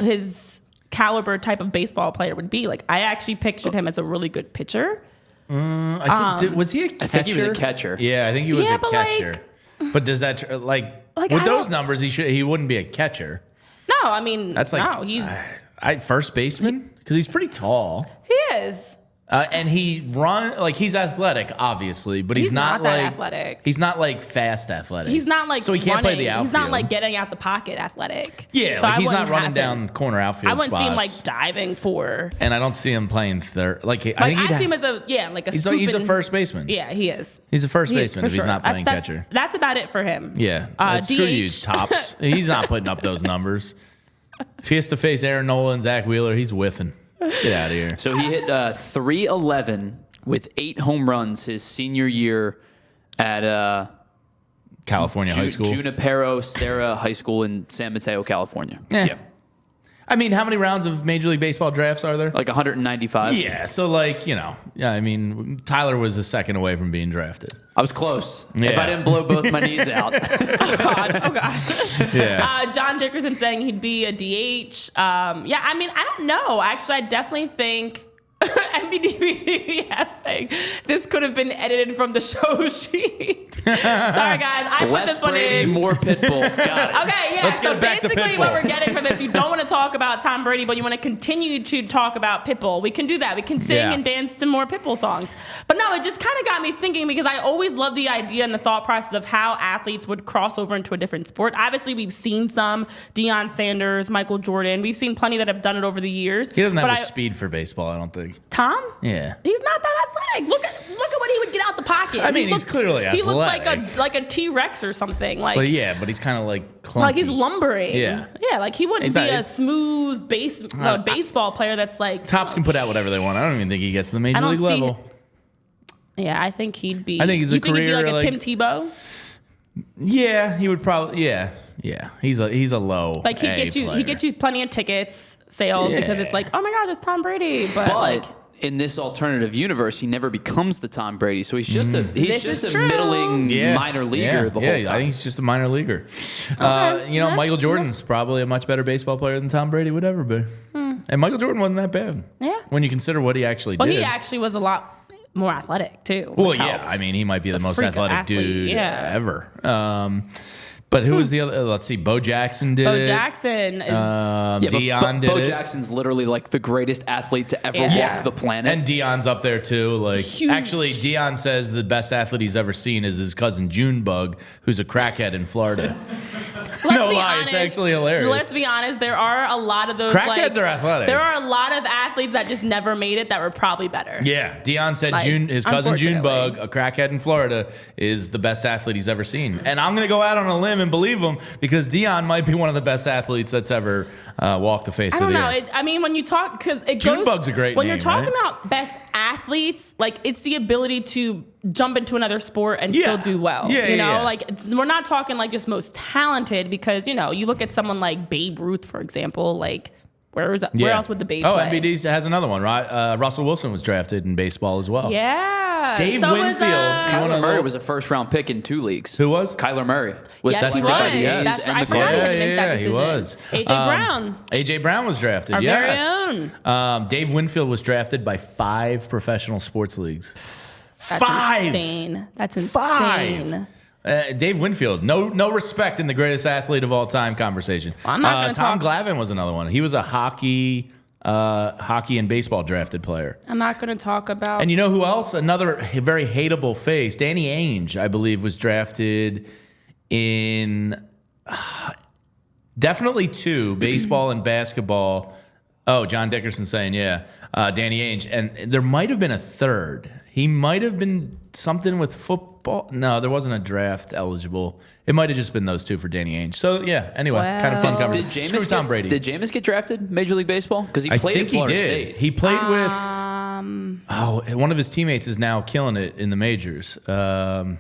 his caliber type of baseball player would be? Like, I actually pictured him as a really good pitcher. Was he a catcher? I think he was a catcher. Yeah, I think he was a catcher. But does that with those numbers he wouldn't be a catcher? No, I mean he's first baseman because he's pretty tall. He is. And he's athletic, obviously, but he's not that like athletic. He's not like fast athletic. He's not like so he can't play the outfield. He's not like getting out the pocket athletic. Yeah, so he's not running down corner outfield spots. I wouldn't see him like diving for. And I don't see him playing third. I see him as he's a first baseman. Yeah, he is. He's a first baseman if he's not playing catcher. That's about it for him. Yeah, screw you, Topps. He's not putting up those numbers. If he has to face Aaron Nola and Zach Wheeler, he's whiffing. Get out of here. So he hit 311 with 8 home runs his senior year at California High School. Junipero Serra High School in San Mateo, California. Yeah. I mean, how many rounds of Major League Baseball drafts are there? Like 195. Yeah, so Tyler was a second away from being drafted. I was close. Yeah. If I didn't blow both my knees out. Oh, God. Yeah. John Dickerson saying he'd be a DH. I don't know. Actually, I definitely think MBDBF saying this could have been edited from the show sheet. Sorry, guys. I put this one Brady, in. more Pitbull. Got it. Okay, yeah. Let's so get back to basically Pitbull. what we're getting from this, you don't want to talk about Tom Brady, but you want to continue to talk about Pitbull. We can do that. We can sing and dance to more Pitbull songs. But no, it just kind of got me thinking because I always love the idea and the thought process of how athletes would cross over into a different sport. Obviously, we've seen some. Deion Sanders, Michael Jordan. We've seen plenty that have done it over the years. He doesn't have the speed for baseball, I don't think. Tom? Yeah. He's not that athletic. Look at what he would get out the pocket. I mean, he's clearly athletic. He looked like a T-Rex or something. But he's kind of like clunky. Like he's lumbering. Yeah. Yeah, like he wouldn't be a smooth baseball player that's like... Topps can put out whatever they want. I don't even think he gets to the Major League level. Yeah, I think he'd be... I think he's a career... You think he'd be like a Tim Tebow? Yeah, he would probably... Yeah. He's a low Like he gets you plenty of tickets, sales, because it's like, oh my gosh, it's Tom Brady. But in this alternative universe, he never becomes the Tom Brady. So he's just a true. middling minor leaguer the whole time. I think he's just a minor leaguer. Michael Jordan's probably a much better baseball player than Tom Brady would ever be. And Michael Jordan wasn't that bad. Yeah. When you consider what he actually did. Well, he actually was a lot more athletic too. Well, yeah. I mean, he might be the most athletic dude ever. But who was the other? Let's see. Bo Jackson did it. Bo Jackson. Deion did it. Bo Jackson's literally like the greatest athlete to ever walk the planet. And Deion's up there too. Like, actually, Deion says the best athlete he's ever seen is his cousin Junebug, who's a crackhead in Florida. No lie, it's actually hilarious. Let's be honest. There are a lot of those. Crackheads are athletic. There are a lot of athletes that just never made it that were probably better. Yeah, Dion said his cousin Junebug, a crackhead in Florida, is the best athlete he's ever seen. And I'm going to go out on a limb and believe him because Dion might be one of the best athletes that's ever walked the face of the earth. I don't know. I mean, when you talk, because it goes. Junebug's a great when name, you're talking right? about best athletes, like it's the ability to jump into another sport and still do well. You know, like we're not talking like just most talented because you look at someone like Babe Ruth, for example, like. Where else would the Babe play? MBD has another one, right? Russell Wilson was drafted in baseball as well. Yeah. Dave Winfield. Kyler Murray was a first-round pick in 2 leagues. Who was? Kyler Murray. Was yes, he selected by the was. A's That's and right. the Cardinals. Yeah, he was. A.J. Brown. A.J. Brown was drafted, Our yes. very own. Dave Winfield was drafted by 5 professional sports leagues. That's 5! Insane. That's insane. 5! Dave Winfield, no respect in the greatest athlete of all time conversation. Well, I'm not gonna Tom talk. Glavine was another one. He was a hockey and baseball drafted player. I'm not going to talk about. And you know who else? Another very hateable face. Danny Ainge, I believe, was drafted in definitely 2, baseball and basketball. Oh, John Dickerson saying, Danny Ainge. And there might have been a 3rd. He might have been something with football. No, there wasn't a draft eligible. It might have just been those 2 for Danny Ainge. So, anyway, kind of fun conversation. Screw Tom Brady. Did Jameis get drafted Major League Baseball? Because he I played think at Florida he did. State. He played with... one of his teammates is now killing it in the majors. I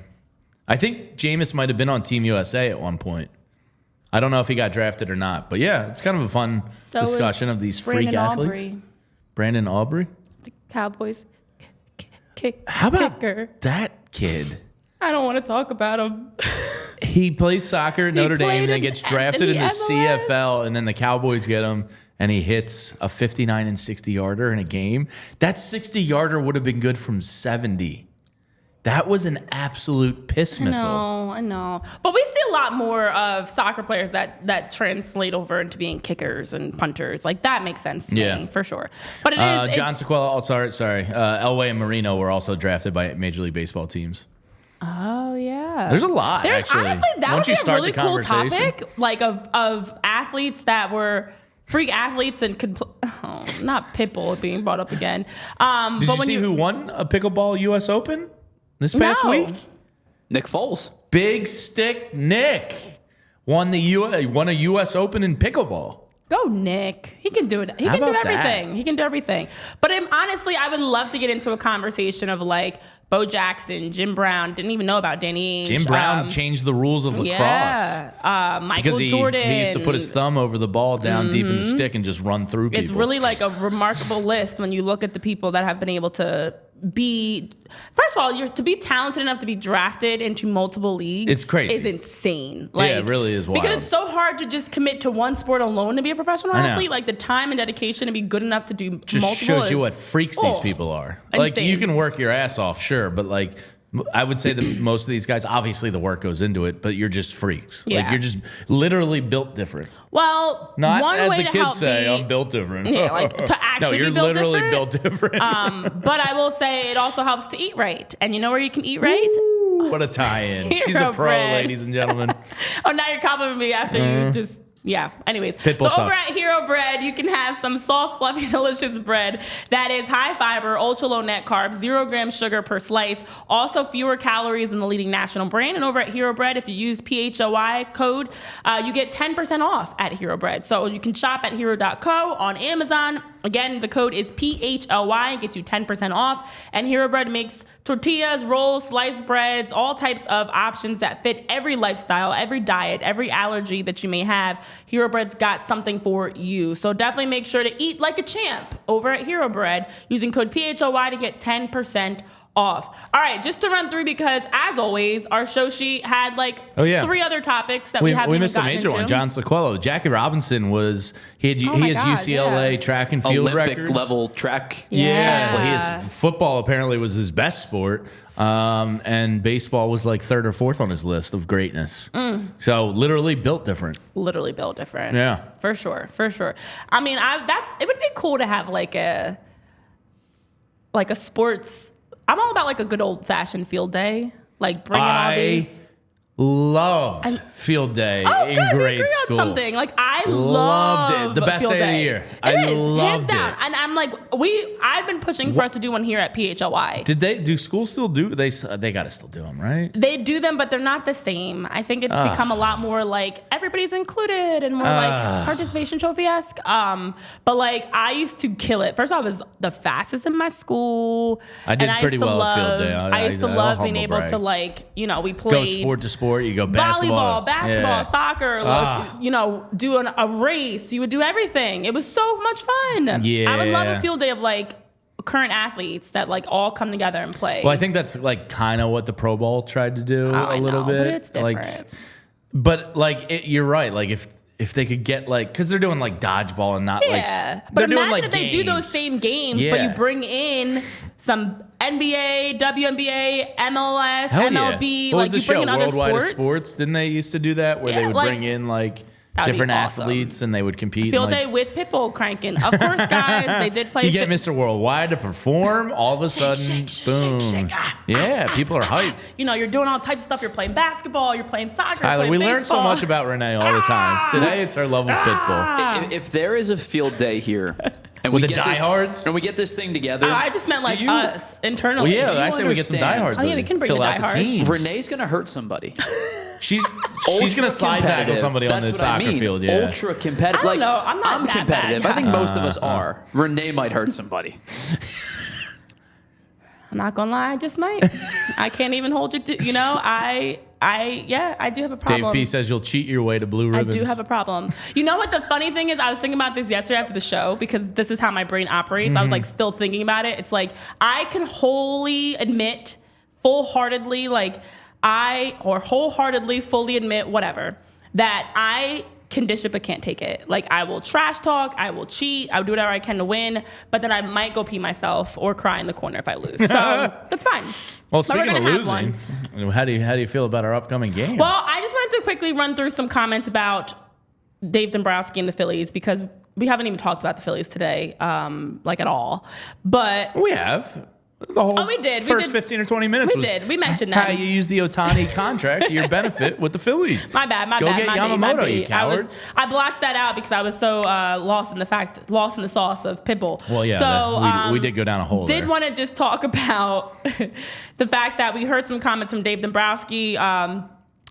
think Jameis might have been on Team USA at one point. I don't know if he got drafted or not. But, it's kind of a fun discussion of these freak athletes. Brandon Aubrey? The Cowboys. How about kicker. That kid? I don't want to talk about him. He plays soccer at Notre Dame and then in gets drafted in the MLS. CFL, and then the Cowboys get him, and he hits a 59 and 60-yarder in a game. That 60-yarder would have been good from 70. That was an absolute piss missile. I know. But we see a lot more of soccer players that translate over into being kickers and punters. Like, that makes sense to me, for sure. But it is... John Sequela, sorry. Elway and Marino were also drafted by Major League Baseball teams. Oh, yeah. There's a lot, actually. Honestly, that Once would you be a start really the cool conversation. topic, like, of athletes that were... freak athletes and could not Pitbull being brought up again. Did you see who won a pickleball U.S. Open this past week? Nick Foles. Big Stick Nick won a U.S. Open in pickleball. Go Nick. He can do it. He How can do about everything. that? He can do everything. But honestly, I would love to get into a conversation of like Bo Jackson, Jim Brown. Didn't even know about Danny Ainge. Jim Brown changed the rules of lacrosse. Yeah. Michael because Jordan. He used to put his thumb over the ball down deep in the stick and just run through people. It's really like a remarkable list when you look at the people that have been able to be, first of all, to be talented enough to be drafted into multiple leagues. It's crazy. Is insane. Yeah, it really is wild. Because it's so hard to just commit to one sport alone to be a professional athlete. Like the time and dedication to be good enough to do just multiple. Shows you what freaks these people are. Like, you can work your ass off, sure, but like, I would say that most of these guys, obviously the work goes into it, but you're just freaks. Yeah. Like, you're just literally built different. Well, not one as way the to kids help say, me, I'm built different. Yeah, like to actually no, you're be built literally different. built different. But I will say it also helps to eat right. And you know where you can eat right? Ooh, what a tie-in. She's a pro, Bread. ladies and gentlemen. Oh, now you're complimenting me after you just... Yeah. Anyways, Pitbull so over sucks. at Hero Bread, you can have some soft, fluffy, delicious bread that is high fiber, ultra low net carbs, 0 grams sugar per slice, also fewer calories than the leading national brand. And over at Hero Bread, if you use PHLY code, you get 10% off at Hero Bread. So you can shop at hero.co on Amazon. Again, the code is PHLY, gets you 10% off. And Hero Bread makes tortillas, rolls, sliced breads, all types of options that fit every lifestyle, every diet, every allergy that you may have. Hero Bread's got something for you. So definitely make sure to eat like a champ over at Hero Bread using code PHLY to get 10% off. All right, just to run through, because as always, our show sheet had like 3 other topics that we haven't we even missed a gotten major into. one. John Sequello. Jackie Robinson he has God, UCLA track and field Olympic records. level track. Yeah. Football apparently was his best sport. And baseball was like 3rd or 4th on his list of greatness. So literally built different. Literally built different. Yeah. For sure. I mean, it would be cool to have like a sports. I'm all about like a good old fashioned field day. Like bringing all these. Loved field day in grade school. Something like I loved it. The best day of the year. I loved it. And I'm like, I've been pushing for us to do one here at PHLY. Do schools still do? They got to still do them, right? They do them, but they're not the same. I think it's become a lot more like everybody's included and more like participation trophy-esque. But like I used to kill it. First, I was the fastest in my school. I did pretty well at field day. I used to love being able to like, we played. Go sport to sport. You go basketball, soccer, do a race. You would do everything. It was so much fun. Yeah. I would love a field day of like current athletes that like all come together and play. Well, I think that's like kind of what the Pro Bowl tried to do a little bit. But it's different. You're right. Like if they could get like, because they're doing like dodgeball and not but imagine if they do those same games, but you bring in some NBA, WNBA, MLS, MLB. What was the you bring show? in other Worldwide sports. Sports? Didn't they used to do that where they would bring in like different athletes and they would compete? Field day with Pitbull cranking. Of course, guys, they did play. You get Mr. Worldwide to perform. All of a sudden, boom. Yeah, people are hyped. You're doing all types of stuff. You're playing basketball. You're playing soccer. Tyler, we learn so much about Renee all the time. Today, it's our love of Pitbull. If there is a field day here. And with the diehards? And we get this thing together. I just meant like us internally. Well, yeah, I say we get some diehards. Oh, yeah, we can bring the diehards. Renee's going to hurt somebody. She's going to slide tackle somebody on the soccer field. Yeah. Ultra competitive. I don't know. I'm that competitive. bad. I think most of us are. Renee might hurt somebody. I'm not going to lie. I just might. I can't even hold you. I do have a problem. Dave P says you'll cheat your way to blue ribbons. I do have a problem. You know what the funny thing is? I was thinking about this yesterday after the show because this is how my brain operates. Mm-hmm. I was like still thinking about it. It's like I can wholly admit, wholeheartedly, fully admit, whatever, that I can dish it but can't take it. Like I will trash talk, I will cheat, I will do whatever I can to win, but then I might go pee myself or cry in the corner if I lose. So that's fine. Well, speaking of losing, how do you feel about our upcoming game? Well, I just wanted to quickly run through some comments about Dave Dombrowski and the Phillies because we haven't even talked about the Phillies today, at all. But we have. The whole we did. First 15 or 20 minutes We mentioned that. How you use the Otani contract to your benefit with the Phillies. My bad. Go get Yamamoto, you cowards. I blocked that out because I was so lost in the sauce of Pitbull. Well, yeah, so we did go down a hole there. Did want to just talk about the fact that we heard some comments from Dave Dombrowski.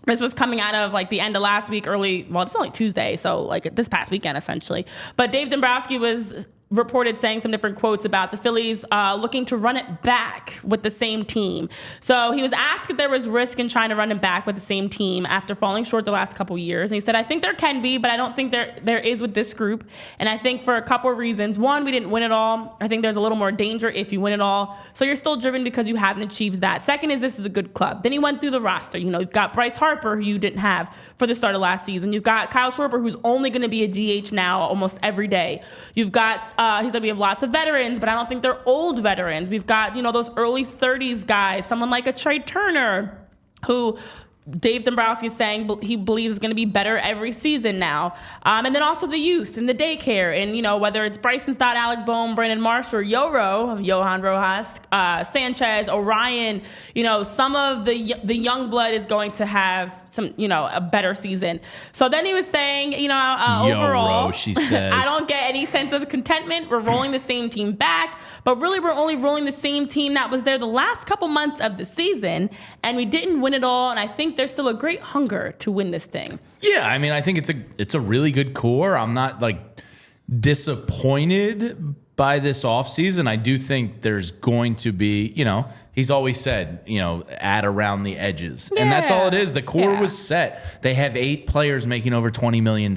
This was coming out of the end of last week, it's only Tuesday, so this past weekend essentially. But Dave Dombrowski was reported saying some different quotes about the Phillies looking to run it back with the same team. So he was asked if there was risk in trying to run it back with the same team after falling short the last couple years. And he said, I think there can be, but I don't think there is with this group. And I think for a couple of reasons. One, we didn't win it all. I think there's a little more danger if you win it all. So you're still driven because you haven't achieved that. Second is this is a good club. Then he went through the roster. You've got Bryce Harper, who you didn't have for the start of last season. You've got Kyle Schwarber, who's only going to be a DH now almost every day. You've got he said we have lots of veterans, but I don't think they're old veterans. We've got, those early 30s guys, someone like a Trey Turner, who Dave Dombrowski is saying he believes is going to be better every season now. And then also the youth and the daycare. And, whether it's Bryson Stott, Alec Bohm, Brandon Marsh, or Johan Rojas, Sanchez, Orion, some of the young blood is going to have some, a better season. So then he was saying, overall, she says. I don't get any sense of contentment. We're rolling the same team back, but really we're only rolling the same team that was there the last couple months of the season, and we didn't win it all. And I think there's still a great hunger to win this thing. Yeah, I mean, I think it's a really good core. I'm not disappointed by this offseason. I do think there's going to be, he's always said, add around the edges. Yeah. And that's all it is. The core was set. They have 8 players making over $20 million.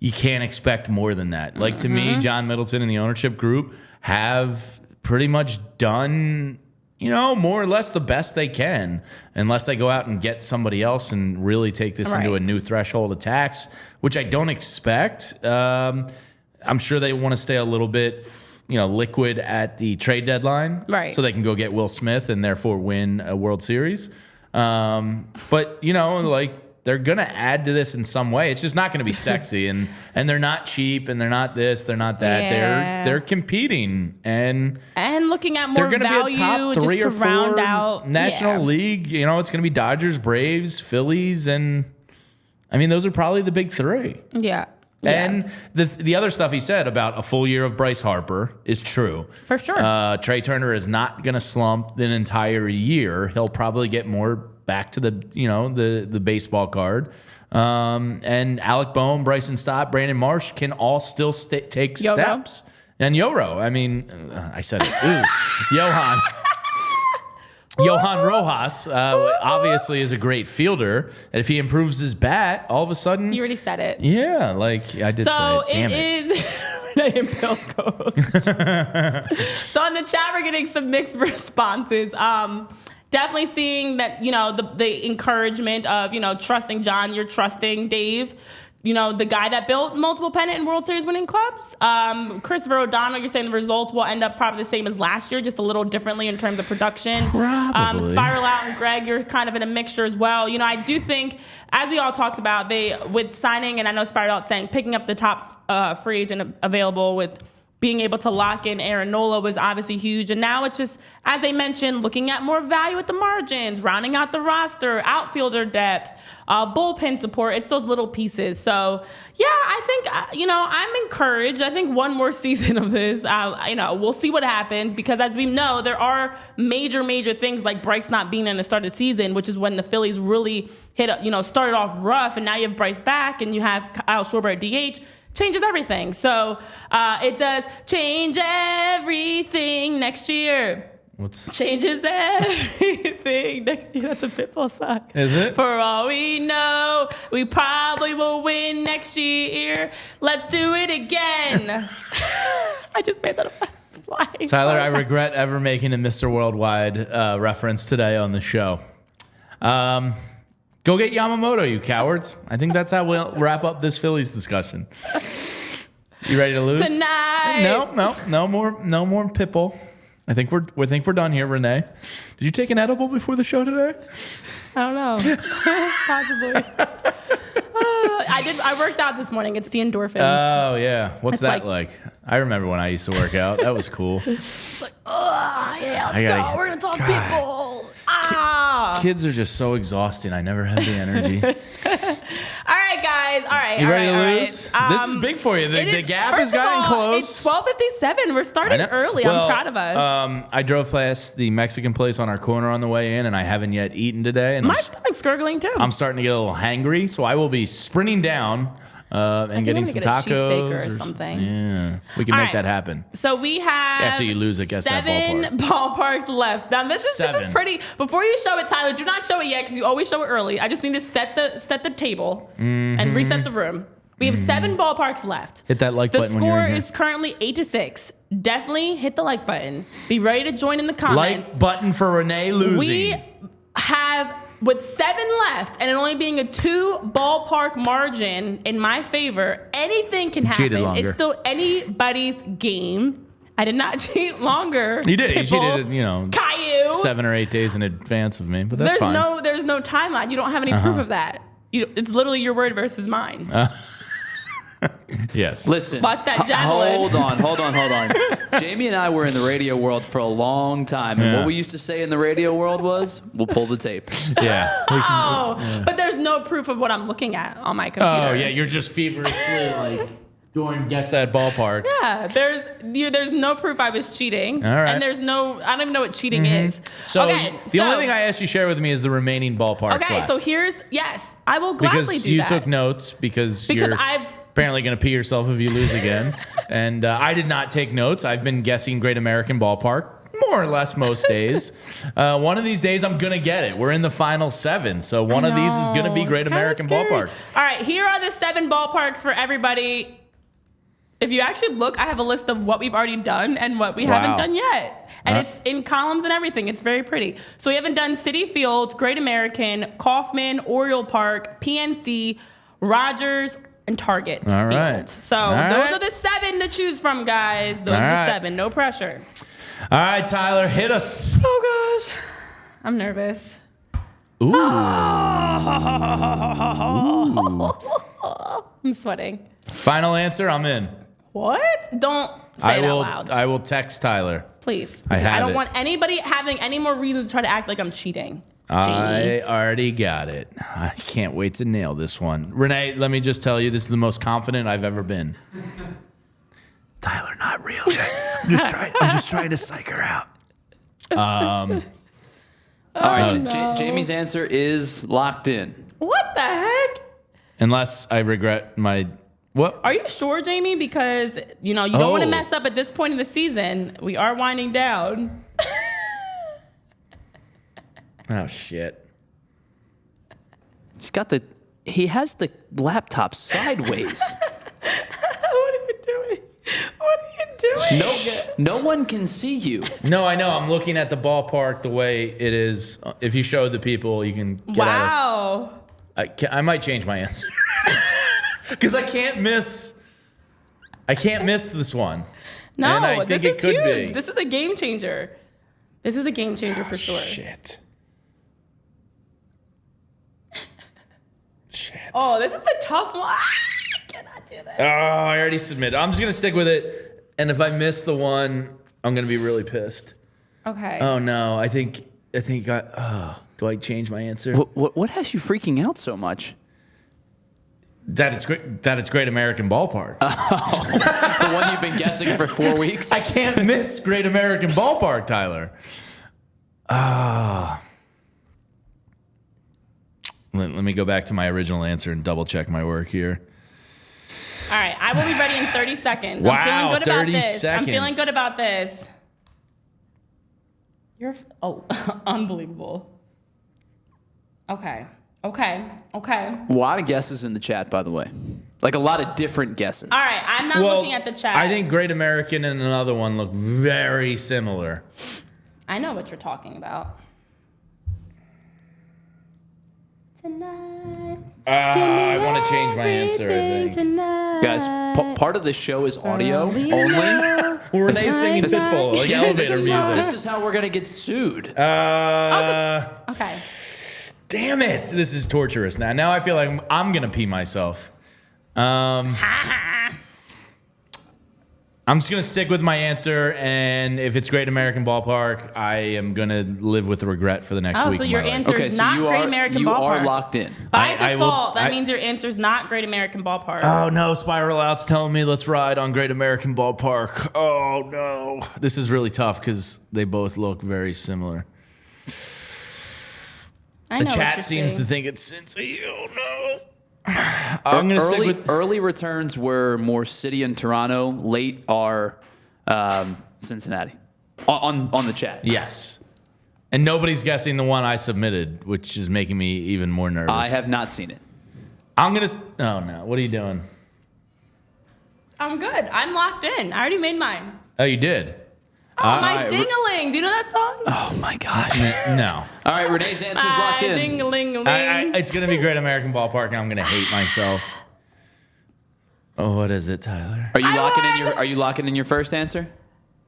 You can't expect more than that. To me, John Middleton and the ownership group have pretty much done, more or less the best they can, unless they go out and get somebody else and really take this into a new threshold of tax, which I don't expect. I'm sure they want to stay a little bit, liquid at the trade deadline, right? So they can go get Will Smith and therefore win a World Series. But they're gonna add to this in some way. It's just not gonna be sexy, and they're not cheap, and they're not this, they're not that. Yeah. They're competing, and looking at more they're gonna value be a top 3 just or to 4 round out National League. You know, it's gonna be Dodgers, Braves, Phillies, and I mean those are probably the big 3. Yeah. And the other stuff he said about a full year of Bryce Harper is true. For sure. Trey Turner is not going to slump an entire year. He'll probably get more back to the baseball card. And Alec Boehm, Bryson Stott, Brandon Marsh can all still take steps. And Yoro. I mean, I said it. Ooh. Johan Rojas obviously is a great fielder. And if he improves his bat, all of a sudden... You already said it. Yeah, like I did say it. Damn it. Is... Renee and Bill's co-host. So on the chat, we're getting some mixed responses. Definitely seeing that, the encouragement of, trusting John, you're trusting Dave. The guy that built multiple pennant and World Series winning clubs. Christopher O'Donnell, you're saying the results will end up probably the same as last year, just a little differently in terms of production. Probably. Spiral Out and Greg, you're kind of in a mixture as well. I do think, as we all talked about, with signing, and I know Spiral Out saying picking up the top free agent available with being able to lock in Aaron Nola was obviously huge. And now it's just, as they mentioned, looking at more value at the margins, rounding out the roster, outfielder depth, bullpen support. It's those little pieces. So, yeah, I think, I'm encouraged. I think one more season of this, we'll see what happens. Because as we know, there are major things like Bryce not being in the start of the season, which is when the Phillies really started off rough. And now you have Bryce back and you have Kyle Schwarber at DH. Changes everything. So it does change everything next year. Changes everything next year. That's a Pitbull song. Is it? For all we know, we probably will win next year. Let's do it again. I just made that up. Tyler, I regret ever making a Mr. Worldwide reference today on the show. Go get Yamamoto, you cowards. I think that's how we'll wrap up this Phillies discussion. You ready to lose? Tonight. No more Pitbull. I think we're done here, Renee. Did you take an edible before the show today? I don't know. Possibly. I worked out this morning. It's the endorphins. Oh, yeah. What's that like? I remember when I used to work out. That was cool. It's like, let's go. We're going to talk Pitbull. Kids are just so exhausting. I never have the energy. All right, guys. All right. You ready to lose? Right. This is big for you. The gap has gotten close. It's 12:57. We're starting early. I'm proud of us. I drove past the Mexican place on our corner on the way in, and I haven't yet eaten today. And my stomach's gurgling, too. I'm starting to get a little hangry, so I will be sprinting down and getting some tacos. Get a cheesesteak or something. Yeah, we can make that happen. So we have after you lose, I guess, 7 ballparks left. Now this is pretty. Before you show it, Tyler, do not show it yet because you always show it early. I just need to set the table and reset the room. We have 7 ballparks left. Hit that like button. The score is currently 8-6. Definitely hit the like button. Be ready to join in the comments. Like button for Renee losing. We have, with 7 left and it only being a 2 ballpark margin in my favor, anything can happen. It's still anybody's game. I did not cheat longer. You did. Pitbull. You cheated, Caillou. 7 or 8 days in advance of me, but that's fine. There's no timeline. You don't have any proof of that. It's literally your word versus mine. Yes. Listen. Watch that javelin. Hold on. Jamie and I were in the radio world for a long time, and what we used to say in the radio world was, "We'll pull the tape." Yeah. But there's no proof of what I'm looking at on my computer. Oh yeah, you're just feverishly doing guess that ballpark. Yeah, there's no proof I was cheating. All right. And I don't even know what cheating is. So the only thing I asked you to share with me is the remaining ballparks Okay, left. so I will gladly do that. Because you took notes because you're apparently going to pee yourself if you lose again. And I did not take notes. I've been guessing Great American Ballpark more or less most days. One of these days I'm going to get it. We're in the final 7. So one of these is going to be Great American Ballpark. All right, here are the 7 ballparks for everybody. If you actually look, I have a list of what we've already done and what we haven't done yet. And it's in columns and everything. It's very pretty. So we haven't done Citi Field, Great American, Kauffman, Oriole Park, PNC, Rogers, and Target All right. Field. So those are the 7 to choose from, guys. Those are the 7. No pressure. All right, Tyler, hit us. Oh, gosh. I'm nervous. Ooh. I'm sweating. Final answer, I'm in. What? Don't say it out loud. I will text Tyler. Please. I don't want anybody having any more reason to try to act like I'm cheating. I already got it. I can't wait to nail this one. Renee, let me just tell you, this is the most confident I've ever been. Tyler, not real. I'm just trying to psych her out. All right, Jamie's answer is locked in. What the heck? Unless I regret my... What? Are you sure, Jamie? Because, you don't want to mess up at this point in the season. We are winding down. Oh, shit. He has the laptop sideways. What are you doing? No one can see you. No, I know. I'm looking at the ballpark the way it is. If you show the people, you can get Wow. I might change my answer. Because I can't miss this one. No, and I think this it could is huge. be. This is a game changer. This is a game changer for sure. Shit. Oh, this is a tough one. I cannot do this. Oh, I already submitted. I'm just going to stick with it. And if I miss the one, I'm going to be really pissed. Okay. Oh, no. I think do I change my answer? What has you freaking out so much? That it's Great American Ballpark. The one you've been guessing for 4 weeks? I can't miss Great American Ballpark, Tyler. Let me go back to my original answer and double check my work here. All right, I will be ready in 30 seconds. Wow, I'm feeling good about 30 this. seconds. I'm feeling good about this. Unbelievable. Okay. A lot of guesses in the chat, by the way. Like a lot of different guesses. All right, I'm not looking at the chat. I think Great American and another one look very similar. I know what you're talking about. Tonight. I want to change my answer, I think. Tonight. Guys, part of this show is audio only. Renee's singing Pitbull, like elevator music. This is how we're going to get sued. Okay. Damn it. This is torturous now. Now I feel like I'm going to pee myself. I'm just going to stick with my answer, and if it's Great American Ballpark, I am going to live with regret for the next week. So of your my life. answer is not Great American Ballpark. You are locked in. By default, that means your answer is not Great American Ballpark. Oh, no. Spiral Out's telling me let's ride on Great American Ballpark. Oh, no. This is really tough because they both look very similar. I know The chat seems to think it's Cincy. Oh, no. I'm going to stick with... Early returns were more City and Toronto. Late are Cincinnati. On the chat. Yes. And nobody's guessing the one I submitted, which is making me even more nervous. I have not seen it. I'm going to... Oh, no. What are you doing? I'm good. I'm locked in. I already made mine. Oh, you did? Oh, my ding-a-ling. Do you know that song? Oh, my gosh. No. All right, Renee's answer's locked in. Ding-a-ling-a-ling. It's going to be Great American Ballpark, and I'm going to hate myself. Oh, what is it, Tyler? Are you locking in your first answer?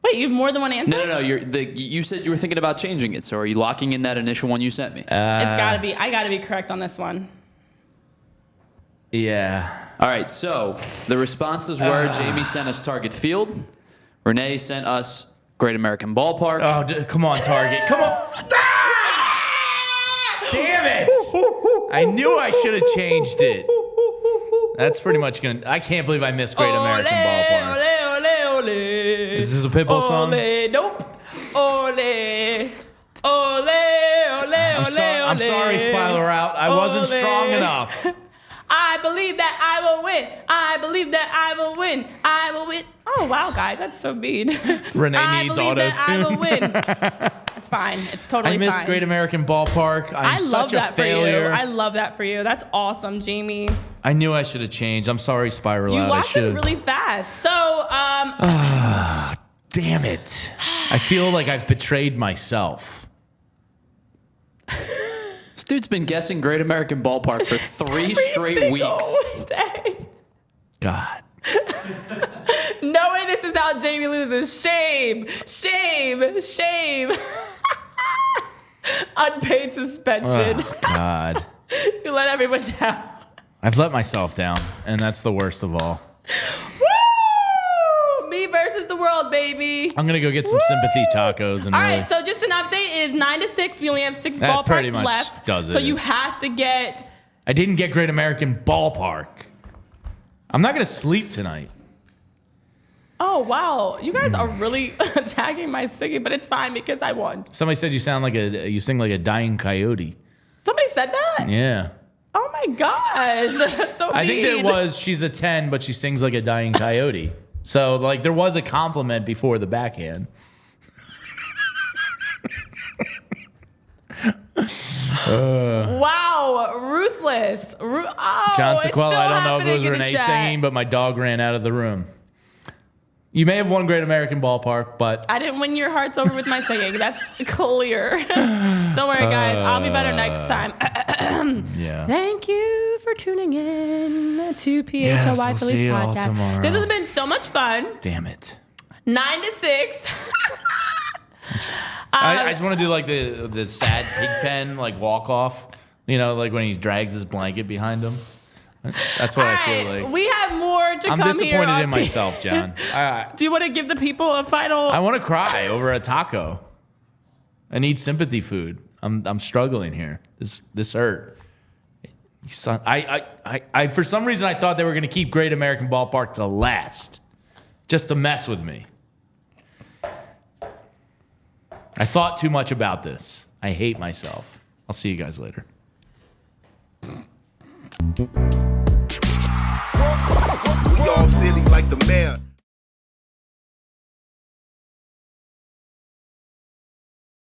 Wait, you have more than one answer? No. You said you were thinking about changing it, so are you locking in that initial one you sent me? It's gotta be. I gotta be correct on this one. Yeah. All right, so the responses were Jamie sent us Target Field. Renee sent us Great American Ballpark. Oh, come on, Target. Come on. Damn it. I knew I should have changed it. That's pretty much going to... I can't believe I missed Great American Ballpark. Ole, ole, ole. Is this a Pitbull song? Nope. Ole. I'm sorry, Spiral Out. I wasn't strong enough. I believe that I will win. I believe that I will win. I will win. Oh, wow, guys. That's so mean. Renee needs auto-tune. I will win. It's fine. It's totally fine. I missed Great American Ballpark. I'm such a failure. I love that for you. That's awesome, Jamie. I knew I should have changed. I'm sorry, Spiral Out. You locked in really fast. So, damn it. I feel like I've betrayed myself. This dude's been guessing Great American Ballpark for 3 straight weeks. Day. God. No way this is how Jamie loses. Shame. Shame. Shame. Unpaid suspension. Oh, God. You let everyone down. I've let myself down, and that's the worst of all. Woo! Me versus the world, baby. I'm going to go get some sympathy tacos. And all right, so just an update. It is 9-6. We only have 6 that pretty ballparks much left. does it. So you have to get... I didn't get Great American Ballpark. I'm not going to sleep tonight. Oh, wow. You guys are really attacking my singing, but it's fine because I won. Somebody said you sing like a dying coyote. Somebody said that? Yeah. Oh, my gosh. That's so mean. I think there was, she's a 10, but she sings like a dying coyote. So, like, there was a compliment before the backhand. Wow, ruthless. John Sequella, I don't know if it was Renee singing, but my dog ran out of the room. You may have won Great American Ballpark, but... I didn't win your hearts over with my singing. That's clear. Don't worry, guys. I'll be better next time. Yeah. Thank you for tuning in to PHLY Yes, we'll Phillies see you all Podcast. tomorrow. This has been so much fun. Damn it. 9-6. I just want to do like the sad pig pen, like walk off. You know, like when he drags his blanket behind him. That's what I feel like. We have more to I'm come here. disappointed in myself, John. Do you want to give the people a final? I want to cry over a taco. I need sympathy food. I'm struggling here. This hurt. I for some reason I thought they were going to keep Great American Ballpark to last, just to mess with me. I thought too much about this. I hate myself. I'll see you guys later. We all silly like the mayor.